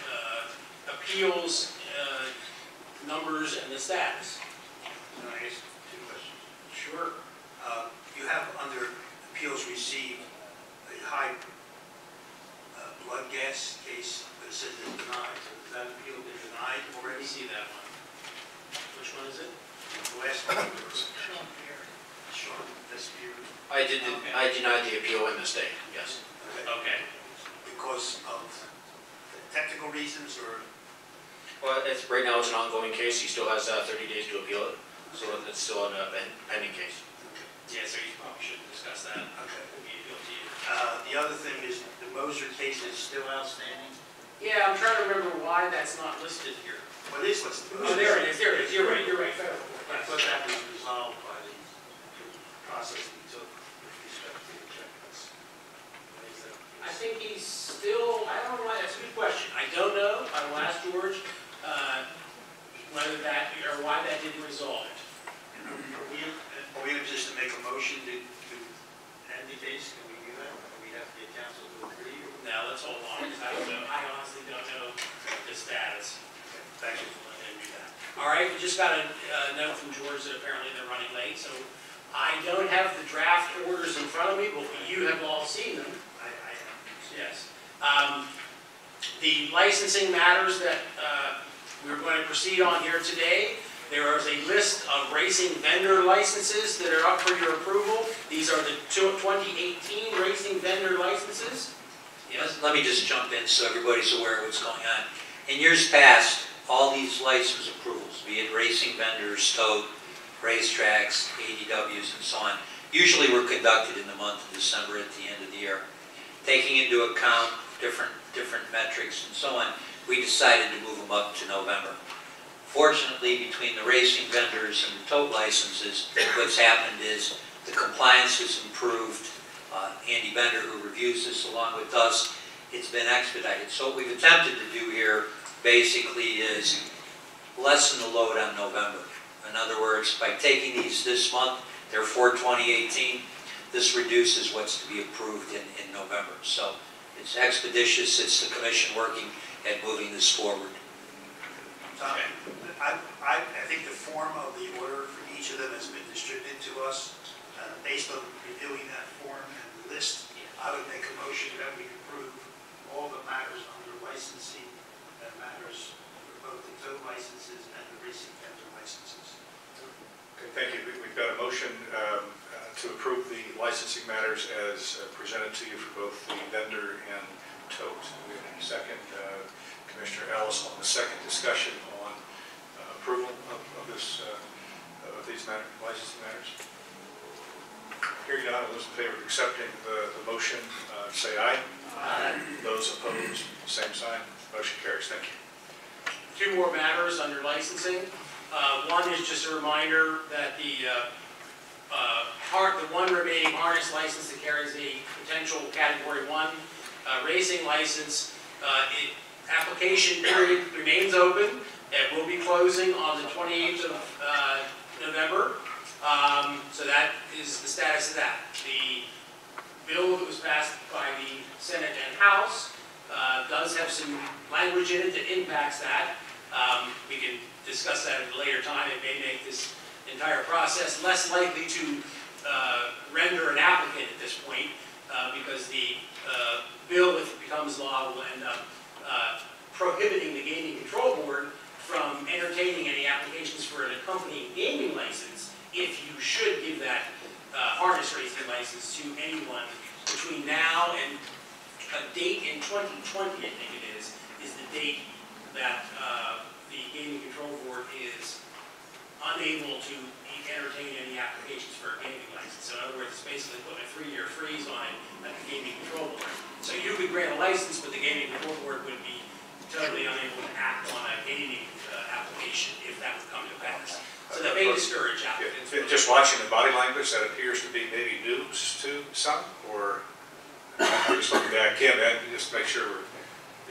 S2: appeals, numbers, and the status.
S3: Can I ask 2 questions?
S2: Sure.
S3: You have under appeals received a high last one was Sean Fitzgerald.
S8: I denied the appeal in this day, yes.
S2: Okay.
S3: Because of technical reasons or?
S8: Well, right now it's an ongoing case, he still has 30 days to appeal it, so it's still a pending case.
S2: Yeah, so you probably shouldn't discuss that.
S3: Okay.
S2: It'll be appealed to you.
S3: The other thing is the Moser case is still outstanding.
S2: Yeah, I'm trying to remember why that's not listed here.
S3: What is listed?
S2: Oh, there it is, you're right, federal.
S3: I thought that was resolved by the process we took with respect to the checklists.
S2: I think he's still, I don't know why, that's a good question. I don't know, I will ask George, whether that, or why that didn't resolve it.
S3: Are we in a position to make a motion to end the case? Can we do that? Or we have to get counsel to agree?
S2: Now, let's hold on, because I don't know, I honestly don't know the status.
S3: Thank you.
S2: Let him do that. All right, we just got a note from George that apparently they're running late, so I don't have the draft orders in front of me, but you have all seen them.
S3: I am.
S2: Yes. The licensing matters that we're going to proceed on here today, there is a list of racing vendor licenses that are up for your approval. These are the 2018 racing vendor licenses. Yes.
S7: Let me just jump in so everybody's aware of what's going on. In years past, all these license approvals, be it racing vendors, tote, racetracks, ADWs, and so on, usually were conducted in the month of December at the end of the year. Taking into account different metrics and so on, we decided to move them up to November. Fortunately, between the racing vendors and the tote licenses, what's happened is the compliance has improved. Andy Bender, who reviews this along with us, it's been expedited. So what we've attempted to do here basically is lessen the load on November. In other words, by taking these this month, they're for 2018, this reduces what's to be approved in November. So it's expeditious, it's the commission working at moving this forward.
S3: Tom, I think the form of the order for each of them has been distributed to us. Based on reviewing that form and the list, I would make a motion that we approve all the matters under licensing, matters for both the tow licenses and the racing vendor licenses.
S6: Okay, thank you. We've got a motion to approve the licensing matters as presented to you for both the vendor and tote. We have a second, Commissioner Ellis, on the second discussion on approval of this of these licensing matters. Hearing none, all those in favor of accepting the motion, say aye. Aye. Those opposed, same sign. Motion carries. Thank you.
S2: Two more matters under licensing. One is just a reminder that the one remaining harness license that carries a potential Category 1 racing license, application period remains open. It will be closing on the 28th of November. So that is the status of that. The bill that was passed by the Senate and House does have some language in it that impacts that. We can discuss that at a later time. It may make this entire process less likely to render an applicant at this point because the bill, if it becomes law, will end up prohibiting the Gaming Control Board from entertaining any applications for an accompanying gaming license if you should give that harness racing license to anyone between now and a date in 2020, I think it is the date that the Gaming Control Board is unable to entertain any applications for a gaming license. So in other words, it's basically putting a 3-year freeze on it at the Gaming Control Board. So you could grant a license, but the Gaming Control Board would be totally unable to act on a gaming application if that would come to pass. So that may discourage applicants.
S6: Just watching the body language, that appears to be maybe news to some, or I'm just looking back, Kim, just make sure we're...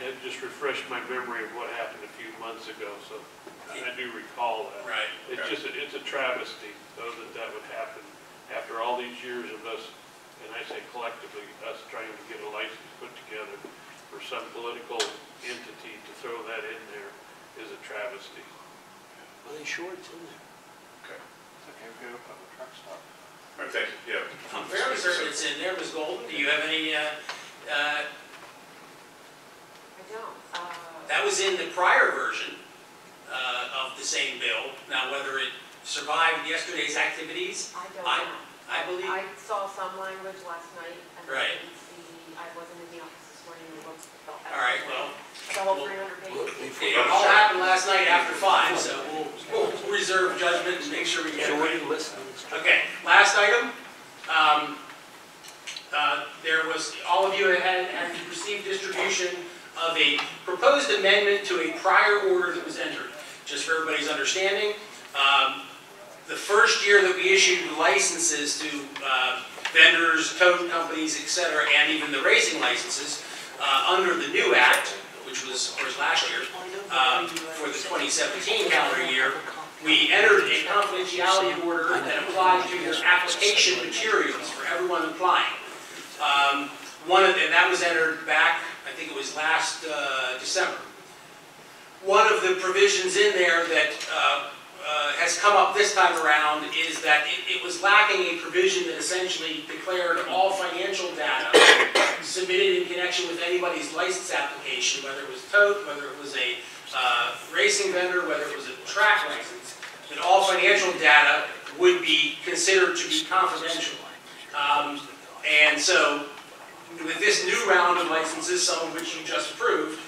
S11: It just refreshed my memory of what happened a few months ago, so I do recall that.
S2: Right.
S11: It's a travesty, though, that would happen after all these years of us, and I say collectively, us trying to get a license put together for some political entity to throw that in there is a travesty.
S3: Well, they sure it's in there.
S6: Okay.
S9: Okay, we go to public truck stop.
S6: All right, thank you. Yeah.
S2: I'm fairly certain it's in there, Ms. Golden. Do you have any,
S12: I don't.
S2: that was in the prior version of the same bill. Now, whether it survived yesterday's activities.
S12: I don't
S2: I-
S12: know.
S2: I believe,
S12: I saw some language last night, and I
S2: Right.
S12: didn't see, I wasn't in the office this morning, and looked.
S2: all right, well,
S12: The whole 300 pages.
S2: it all happened last night after 5, so we'll reserve judgment and make sure we get it right. Okay, last item. There was, all of you had received distribution of a proposed amendment to a prior order that was entered. Just for everybody's understanding, the first year that we issued licenses to vendors, tow companies, et cetera, and even the racing licenses, under the new act, which was, of course, last year, for the 2017 calendar year, we entered a confidentiality order that applied to your application materials for everyone applying. And that was entered back, I think it was last December. One of the provisions in there that has come up this time around is that it was lacking a provision that essentially declared all financial data submitted in connection with anybody's license application, whether it was tote, whether it was a racing vendor, whether it was a track license, that all financial data would be considered to be confidential. And so, with this new round of licenses, some of which you just approved,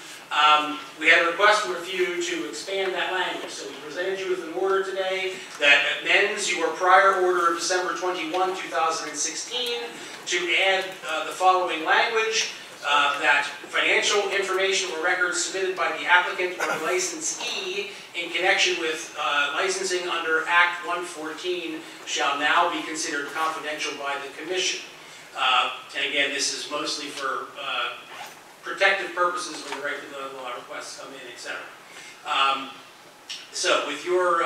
S2: we had a request from a few to expand that language. So we presented you with an order today that amends your prior order of December 21, 2016 to add the following language, that financial information or records submitted by the applicant or the licensee in connection with licensing under Act 114 shall now be considered confidential by the Commission. And again, this is mostly for protective purposes when the regular law requests come in, etc. So with your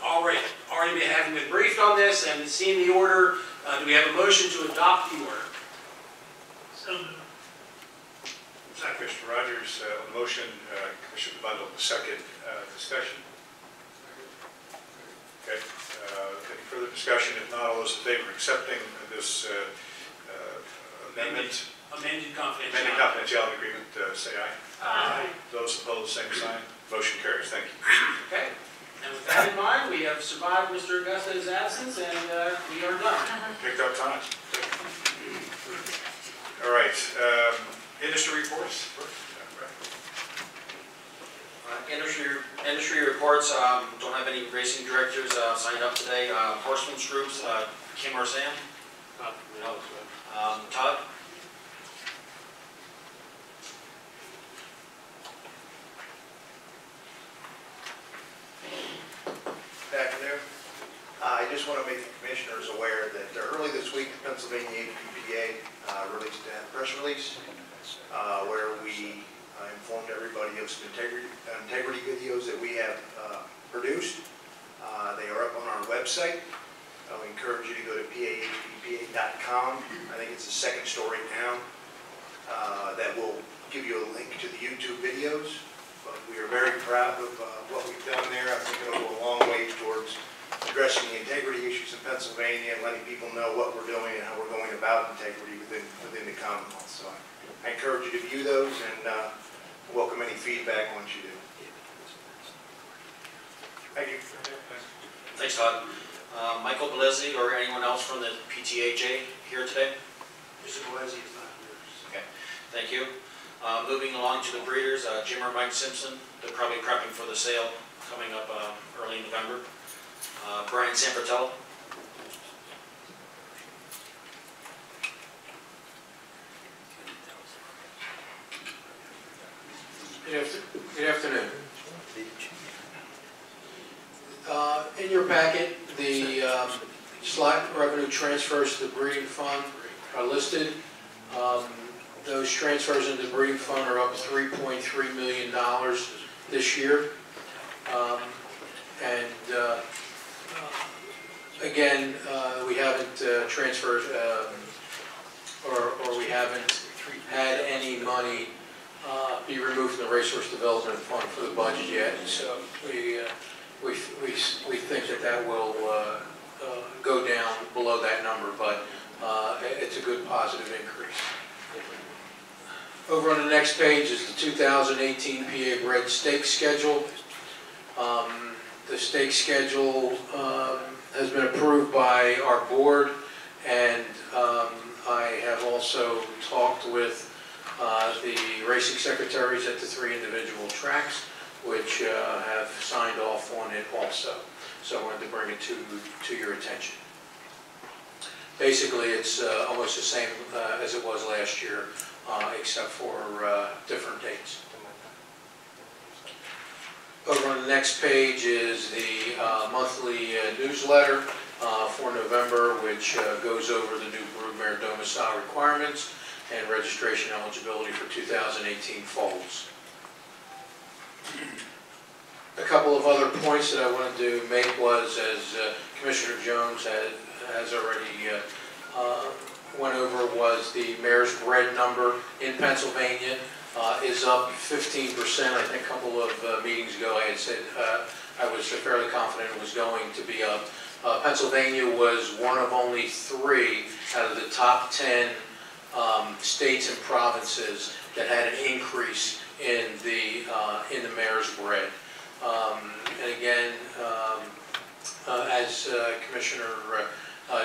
S2: already having been briefed on this and seen the order, do we have a motion to adopt the order?
S6: Commissioner Rogers, on the motion, Commissioner Bundle, second discussion. Okay, any further discussion? If not, all those in favor of accepting this amendment,
S2: Amended
S6: amended
S2: confidentiality.
S6: confidentiality agreement, say aye.
S2: Aye.
S6: Those opposed, same sign. Motion carries. Thank you.
S2: Okay. And with that in mind, we have survived Mr. Augusta's absence, and we are done.
S6: Picked up time. All right, industry reports.
S8: Industry reports, don't have any racing directors signed up today. Horsemen's groups, Kim or Sam? No. Todd?
S13: Good afternoon. I just want to make the commissioners aware that early this week, the Pennsylvania HPPA released a press release where we informed everybody of some integrity videos that we have produced. They are up on our website. We encourage you to go to pahppa.com. I think it's the second story down that will give you a link to the YouTube videos. But we are very proud of what we've done there. I think it'll go a long way towards addressing the integrity issues in Pennsylvania and letting people know what we're doing and how we're going about integrity within the Commonwealth. So I encourage you to view those and welcome any feedback once you do. Thank you.
S8: Thanks, Todd. Michael Belezzi or anyone else from the PTAJ here today?
S3: Mr. Gillespie is not here.
S8: Okay, thank you. Moving along to the breeders, Jim or Mike Simpson, they're probably prepping for the sale coming up early November. Brian Sampertello.
S9: Good afternoon. In your packet, the slot revenue transfers to the breeding fund are listed. Those transfers into the breeding fund are up $3.3 million this year. Again, we haven't transferred or we haven't had any money be removed from the Racehorse Development Fund for the budget yet. So we think that will go down below that number, but it's a good positive increase. Over on the next page is the 2018 PA Bred Stakes schedule. The The stake schedule has been approved by our board, and I have also talked with the racing secretaries at the 3 individual tracks, which have signed off on it also. So I wanted to bring it to your attention. Basically, it's almost the same as it was last year, except for different dates. Over on the next page is the monthly newsletter for November, which goes over the new broodmare domicile requirements and registration eligibility for 2018 foals. A couple of other points that I wanted to make was, as Commissioner Jones has already went over, was the mare's bred number in Pennsylvania is up 15%. I think a couple of meetings ago I had said I was fairly confident it was going to be up. Pennsylvania was one of only 3 out of the top 10 states and provinces that had an increase in the mare's bred. And again, as Commissioner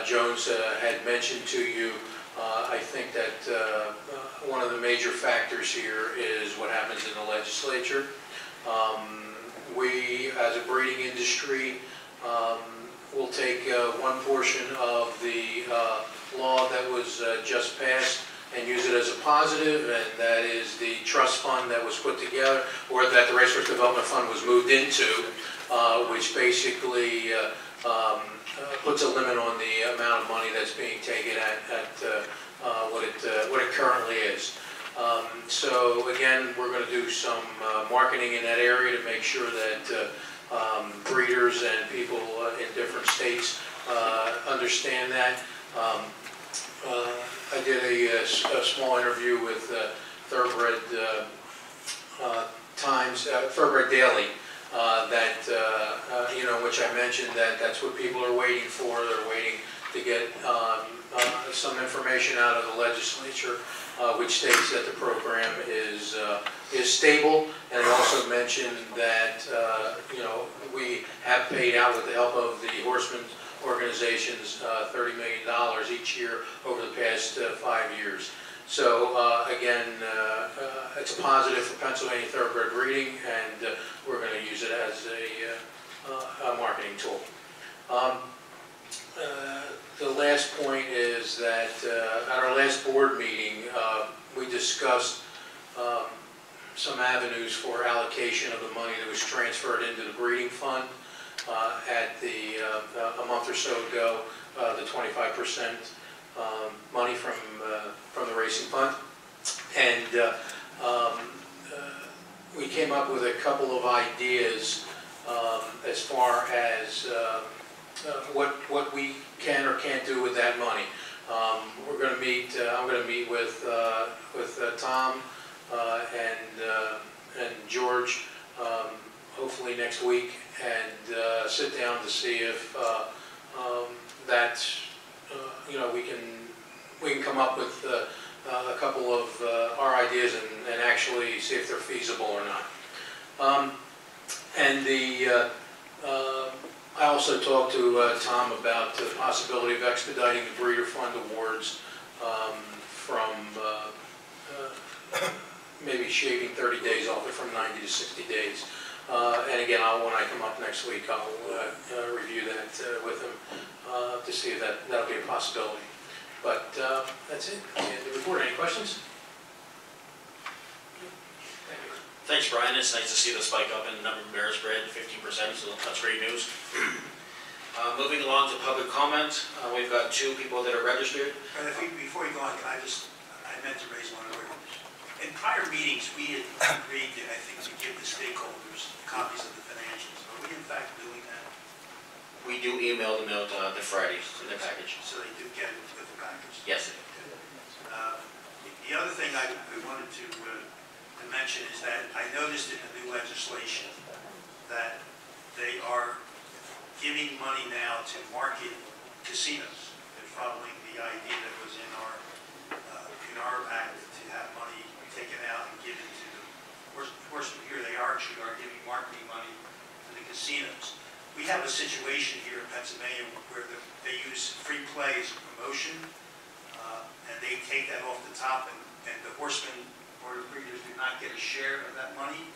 S9: Jones had mentioned to you, I think that one of the major factors here is what happens in the legislature. We, as a breeding industry, will take one portion of the law that was just passed and use it as a positive, and that is the trust fund that was put together, or that the Racehorse Development Fund was moved into, which basically puts a limit on the amount of money that's being taken at what it currently is. So again, we're going to do some marketing in that area to make sure that breeders and people in different states understand that. I did a small interview with Thoroughbred Times, Thoroughbred Daily, that which I mentioned that that's what people are waiting for. They're waiting to get some information out of the legislature, which states that the program is stable. And I also mentioned that we have paid out, with the help of the horsemen's organizations, $30 million each year over the past 5 years. So again, it's a positive for Pennsylvania thoroughbred breeding, and we're going to use it as a marketing tool. The last point is that at our last board meeting, we discussed some avenues for allocation of the money that was transferred into the breeding fund at a month or so ago, the 25% money from the racing fund. And we came up with a couple of ideas as far as what we can or can't do with that money. We're going to meet. I'm going to meet with Tom and George hopefully next week, and sit down to see if we can come up with a couple of our ideas and actually see if they're feasible or not. I also talked to Tom about the possibility of expediting the Breeder Fund awards from maybe shaving 30 days off it from 90 to 60 days. And again, when I come up next week, I'll review that with him to see if that'll be a possibility. But that's it. The report. Any questions?
S8: Thanks, Brian. It's nice to see the spike up in the number of mares bred, 15%, so that's great news. Moving along to public comment, we've got 2 people that are registered.
S3: And before you go on, I meant to raise one other. In prior meetings, we had agreed, I think, to give the stakeholders copies of the financials. Are we in fact doing that?
S8: We do email them out the Friday in the package.
S3: So they do get it with the package?
S8: Yes.
S3: The other thing I wanted to mention is that I noticed in the new legislation that they are giving money now to market casinos. They're following the idea that was in our act to have money taken out and given to the horsemen. Here they are giving marketing money to the casinos.
S4: have a situation here in Pennsylvania where they use free play as a promotion, and they take that off the top, and the horsemen or the breeders do not get a share of that money.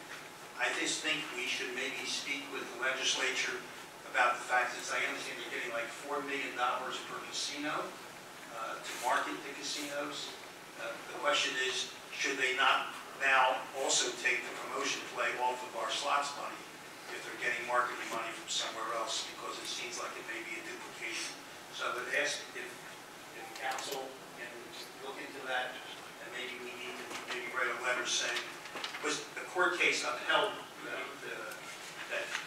S4: I just think we should maybe speak with the legislature about the fact that I understand they're getting like $4 million per casino to market the casinos. The question is, should they not now also take the promotion play off of our slots money if they're getting marketing money from somewhere else, because it seems like it may be a duplication. So I would ask if council can look into that, and maybe we need to maybe write a letter saying, was the court case upheld,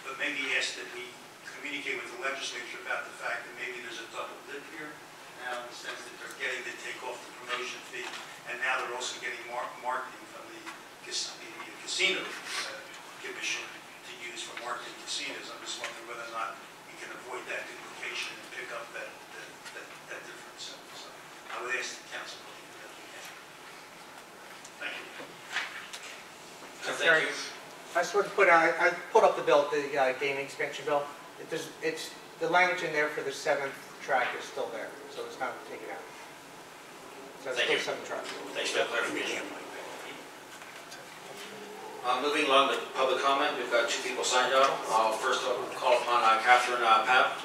S4: but maybe ask that we communicate with the legislature about the fact that maybe there's a double dip here now, in the sense that they're getting to take off the promotion fee, and now they're also getting marketing from the casino commission to use for marketing casinos. I'm just wondering whether or not we can avoid that duplication and pick up that difference. So I would ask the council to look into that. Thank you.
S8: Thank you.
S14: I just want to put out, I pulled up the bill, the gaming expansion bill. It's the language in there for the 7th track is still there, so it's not taken out. So it's
S8: Thank
S14: still
S8: you.
S14: 7th track.
S8: Thanks for that clarification. Moving along with public comment, we've got 2 people signed up. I'll first call upon Catherine Papp.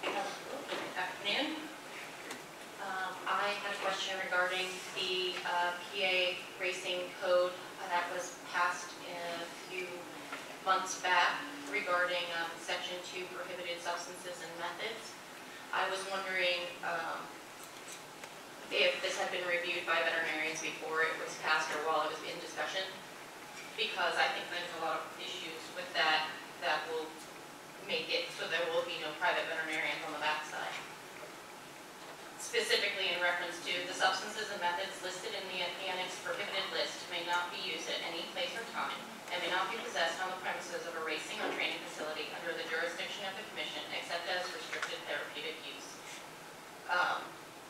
S15: Good afternoon. I had a question regarding the PA racing code that was passed a few months back regarding Section 2 prohibited substances and methods. I was wondering if this had been reviewed by veterinarians before it was passed or while it was in discussion, because I think there's a lot of issues with that will make it so there will be no private veterinarians on the backside. Specifically in reference to the substances and methods listed in the annex prohibited list may not be used at any place or time and may not be possessed on the premises of a racing or training facility under the jurisdiction of the commission except as restricted therapeutic use.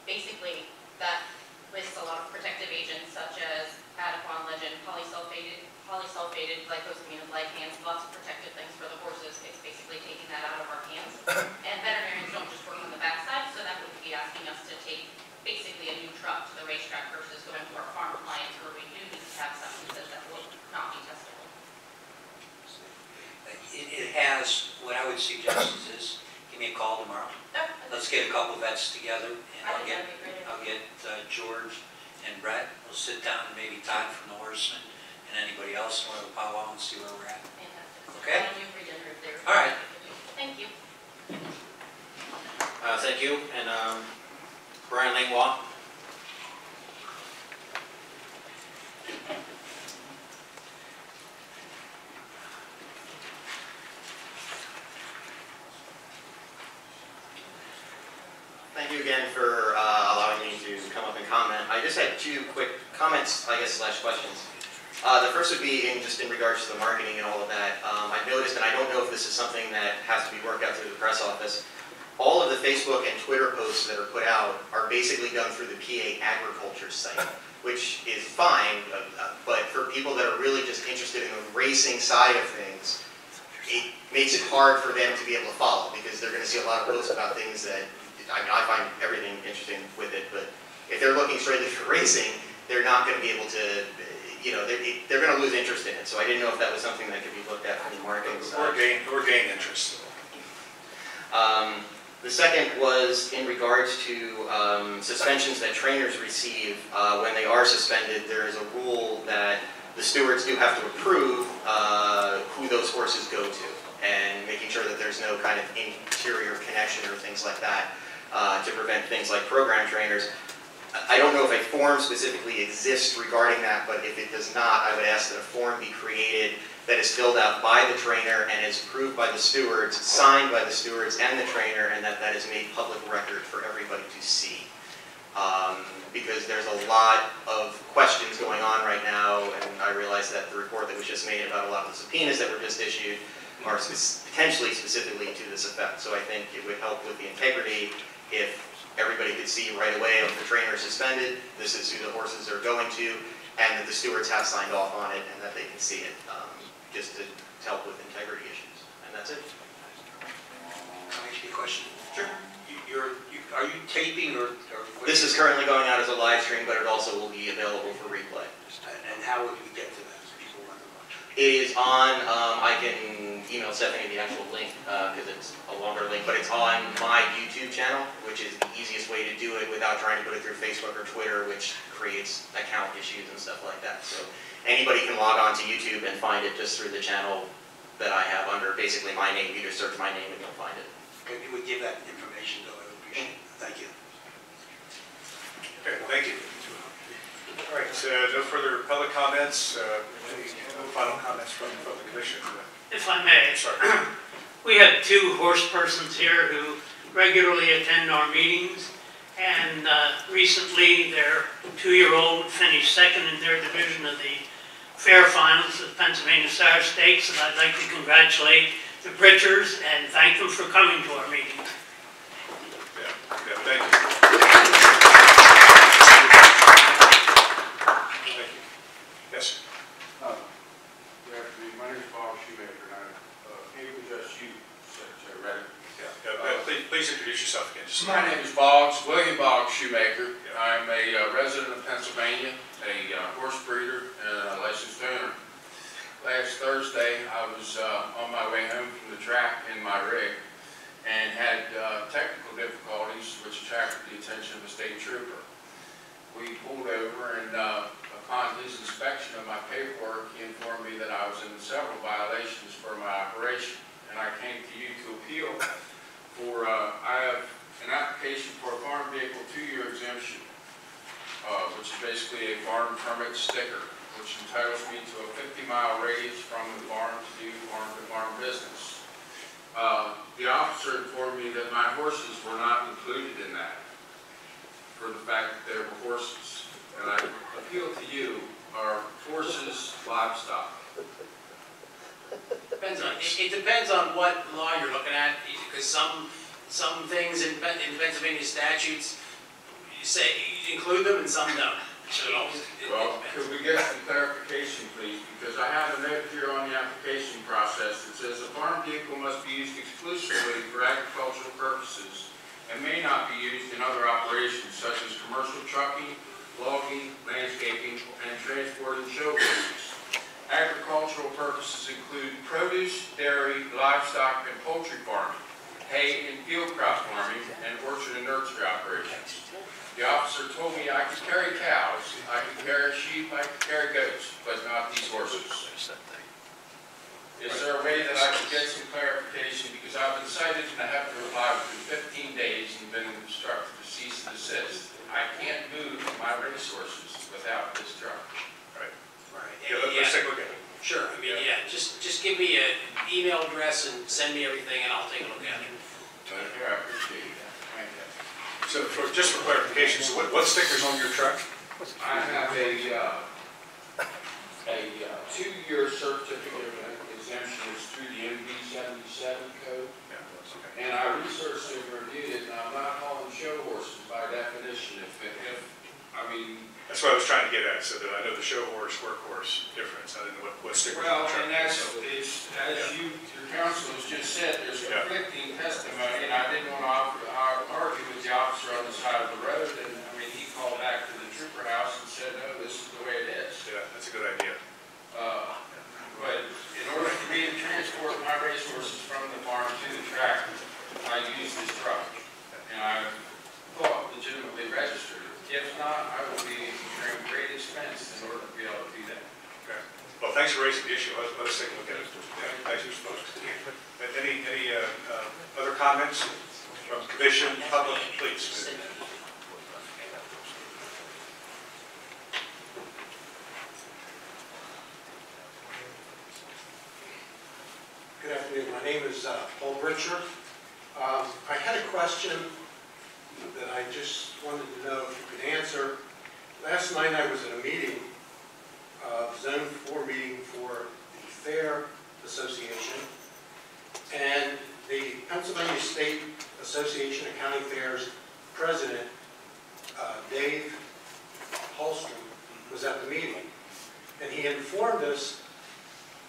S15: Basically, that lists a lot of protective agents such as Adapon, Legend, polysulfated glycosamine, glycans, lots of protective things for the horses. It's basically taking that out of our hands. And veterinarians don't just work on the backside, so that would be asking us to take basically a new truck to the racetrack versus going to our farm clients where we do need to have substances that will not be testable.
S7: It has, what I would suggest is this, give me a call tomorrow. Let's get a couple vets together, and I'll get George and Brett. We'll sit down, and maybe Todd from the Horsemen, and anybody else, and we'll powwow and see where we're at. Okay? All right.
S15: Thank you.
S8: Thank you. And Brian Langlois.
S16: Thank you again for allowing me to come up and comment. I just had 2 quick comments, I guess, slash questions. The first would be just in regards to the marketing and all of that. I've noticed, and I don't know if this is something that has to be worked out through the press office, all of the Facebook and Twitter posts that are put out are basically done through the PA Agriculture site, which is fine, but for people that are really just interested in the racing side of things, it makes it hard for them to be able to follow, because they're going to see a lot of posts about things that, I mean, I find everything interesting with it, but if they're looking strictly for racing, they're not going to be able to, you know, they're going to lose interest in it. So I didn't know if that was something that could be looked at from the marketing side.
S6: Or gain interest.
S16: The second was in regards to suspensions that trainers receive. When they are suspended, there is a rule that the stewards do have to approve who those horses go to, and making sure that there's no kind of interior connection or things like that to prevent things like program trainers. I don't know if a form specifically exists regarding that, but if it does not, I would ask that a form be created that is filled out by the trainer and is approved by the stewards, signed by the stewards and the trainer, and that is made public record for everybody to see. Because there's a lot of questions going on right now, and I realize that the report that was just made about a lot of the subpoenas that were just issued are potentially specifically to this effect. So I think it would help with the integrity if everybody could see right away if the trainer is suspended, this is who the horses are going to, and that the stewards have signed off on it and that they can see it, just to help with integrity issues. And that's it.
S3: Can I ask you a question? Sure. Are you taping or?
S16: This is currently going out as a live stream, but it also will be available for replay.
S3: And how would we get to that if people want to watch?
S16: It is on, I can email Stephanie the actual link, because it's a longer link, but it's on my YouTube channel, which is the easiest way to do it without trying to put it through Facebook or Twitter, which creates account issues and stuff like that. So anybody can log on to YouTube and find it just through the channel that I have under basically my name. You just search my name and you'll find it.
S3: If you would give that information, though, I would appreciate it. Thank you.
S6: Okay, thank you. All right, no further public comments. Any final comments from the commission?
S17: If I may.
S6: Sorry.
S17: We have two horse persons here who regularly attend our meetings, and recently their 2-year-old finished second in their division of the fair finals of Pennsylvania Sire Stakes, and I'd like to congratulate the Pritchards and thank them for coming to our meetings.
S6: Yeah, thank you. Thank you. Yes.
S9: Good afternoon. My name is Bob Shoemaker, and it was just you, Secretary Reddick.
S6: Please introduce yourself again.
S9: My name is Boggs, William Boggs Shoemaker. I'm a resident of Pennsylvania, a horse breeder, and a licensed owner. Last Thursday, I was on my way home from the track in my rig and had technical difficulties which attracted the attention of a state trooper. We pulled over, and upon his inspection of my paperwork, he informed me that I was in several violations for my operation, and I came to you to appeal for, I have an application for a farm vehicle 2-year exemption, which is basically a farm permit sticker, which entitles me to a 50-mile radius from the farm to do farm-to-farm business. The officer informed me that my horses were not included in that, for the fact that they were horses. And I appeal to you, are horses livestock?
S2: It depends on what law you're looking at, because some things in Pennsylvania statutes, you say you include them and some don't. So
S9: Well, could we get some clarification, please? Because I have a note here on the application process that says a farm vehicle must be used exclusively for agricultural purposes and may not be used in other operations such as commercial trucking, logging, landscaping, and transporting show horses. Agricultural purposes include produce, dairy, livestock, and poultry farming, hay and field crop farming, and orchard and nursery operations. The officer told me I could carry cows, I could carry sheep, I could carry goats, but not these horses. Is there a way that I could get some clarification? Because I've been cited and I have to reply within 15 days and been instructed to cease and desist. I can't move my racehorses without this truck.
S6: Right. Yeah, let's take a look at it.
S2: Sure, I mean, yeah, just give me an email address and send me everything and I'll take a look at it.
S9: Yeah, I appreciate that. Thank you.
S6: So just for clarification, so what sticker's on your truck?
S9: I have a 2-year certificate of exemption. It's through the MD 77 code.
S6: Yeah, that's okay.
S9: And I researched and reviewed it, and I'm not hauling show horses by definition. I mean.
S6: That's what I was trying to get at, so that I know the show horse, workhorse difference. I didn't know what sticker on
S9: Well,
S6: the truck.
S9: and that's, as your counsel has just said, there's conflicting testimony, and I didn't want to argue with the officer on the side of the road, and I mean, he called back to the trooper house and said, no, this is the way it is.
S6: Yeah, that's a good idea.
S9: But in order for me to transport my racehorses from the farm to the track, I use this truck, and I thought legitimately registered it. If not, I will be incurring great expense in order to be able to do that.
S6: Okay. Well, thanks for raising the issue. Let us take a look at it. Yeah, thanks for your folks. Any other comments from commission, public, please?
S18: Good afternoon. My name is Paul Pritchard. I had a question that I just wanted to know if you could answer. Last night I was at a meeting, Zone 4 meeting for the Fair Association, and the Pennsylvania State Association of County Fairs president, Dave Holstrom, was at the meeting. And he informed us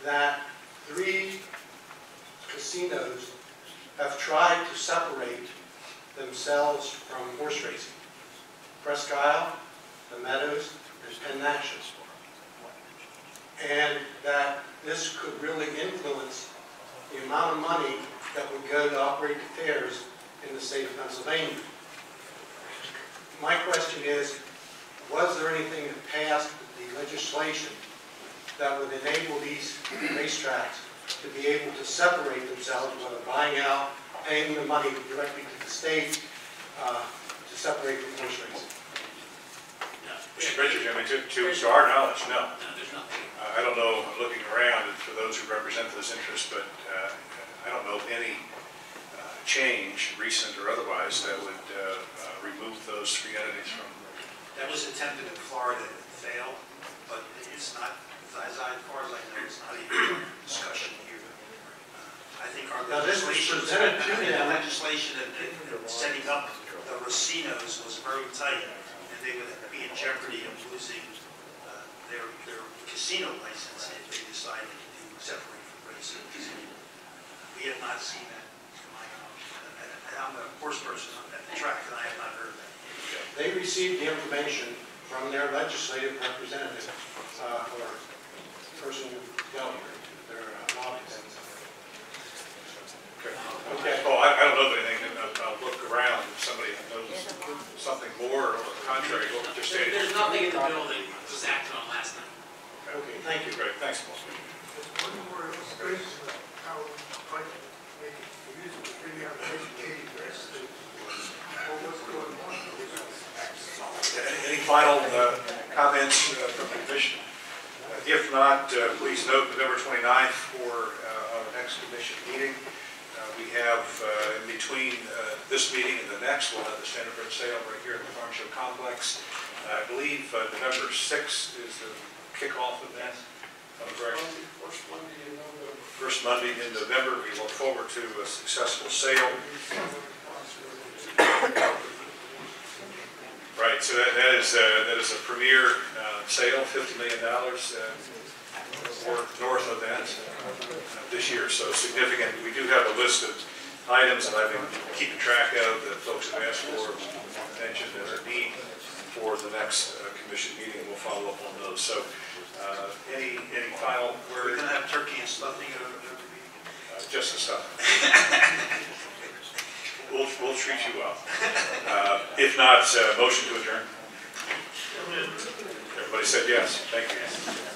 S18: that 3 casinos have tried to separate themselves from horse racing. Presque Isle, the Meadows, and Penn National. And that this could really influence the amount of money that would go to operate the fairs in the state of Pennsylvania. My question is, was there anything that passed the legislation that would enable these racetracks to be able to separate themselves, whether buying out, paying the money directly to the state, to separate from horse racing?
S6: Mr. Richards, I mean, to our knowledge, no.
S2: No, there's nothing.
S6: I don't know, I'm looking around for those who represent this interest, but I don't know of any change, recent or otherwise, that would remove those 3 entities from.
S3: That was attempted in Florida, it failed, but it's not, as far as I know, it's not even a discussion here. I think our
S18: Now, this was
S3: legislation,
S18: presented to
S3: the
S18: them.
S3: legislation and setting up the racinos was very tight, and they would be in jeopardy of losing their casino license if they decided to separate from racing. We have not seen that, to my knowledge. And I'm a horse person at the track, and I have not heard that.
S18: They received the information from their legislative representative, or person who dealt with their lobbies.
S6: Okay. Well, I don't know of anything, I'll look around, if somebody knows something more or contrary to what we just stated.
S2: There's nothing in the bill that was acted on last night.
S18: Okay, thank you.
S6: Great, thanks, Paul.
S4: One more illustration of how I make use of the video educated resident. What's going on?
S6: Any final comments from the commission? If not, please note November 29th for our next commission meeting. We have, in between this meeting and the next, we'll have the Standard Bridge sale right here at the Farm Show Complex. I believe November 6th is the kickoff event. First Monday in November. We look forward to a successful sale. Right, so that is a premier sale, $50 million north of that this year, so significant. We do have a list of items that I've been keeping track of that folks have asked for, mentioned as a need for the next commission meeting. We'll follow up on those. So any final
S3: We're
S6: word?
S3: going to have turkey and stuffing at our meeting.
S6: Just the stuff. We'll treat you well. If not, motion to adjourn. Everybody said yes. Thank you.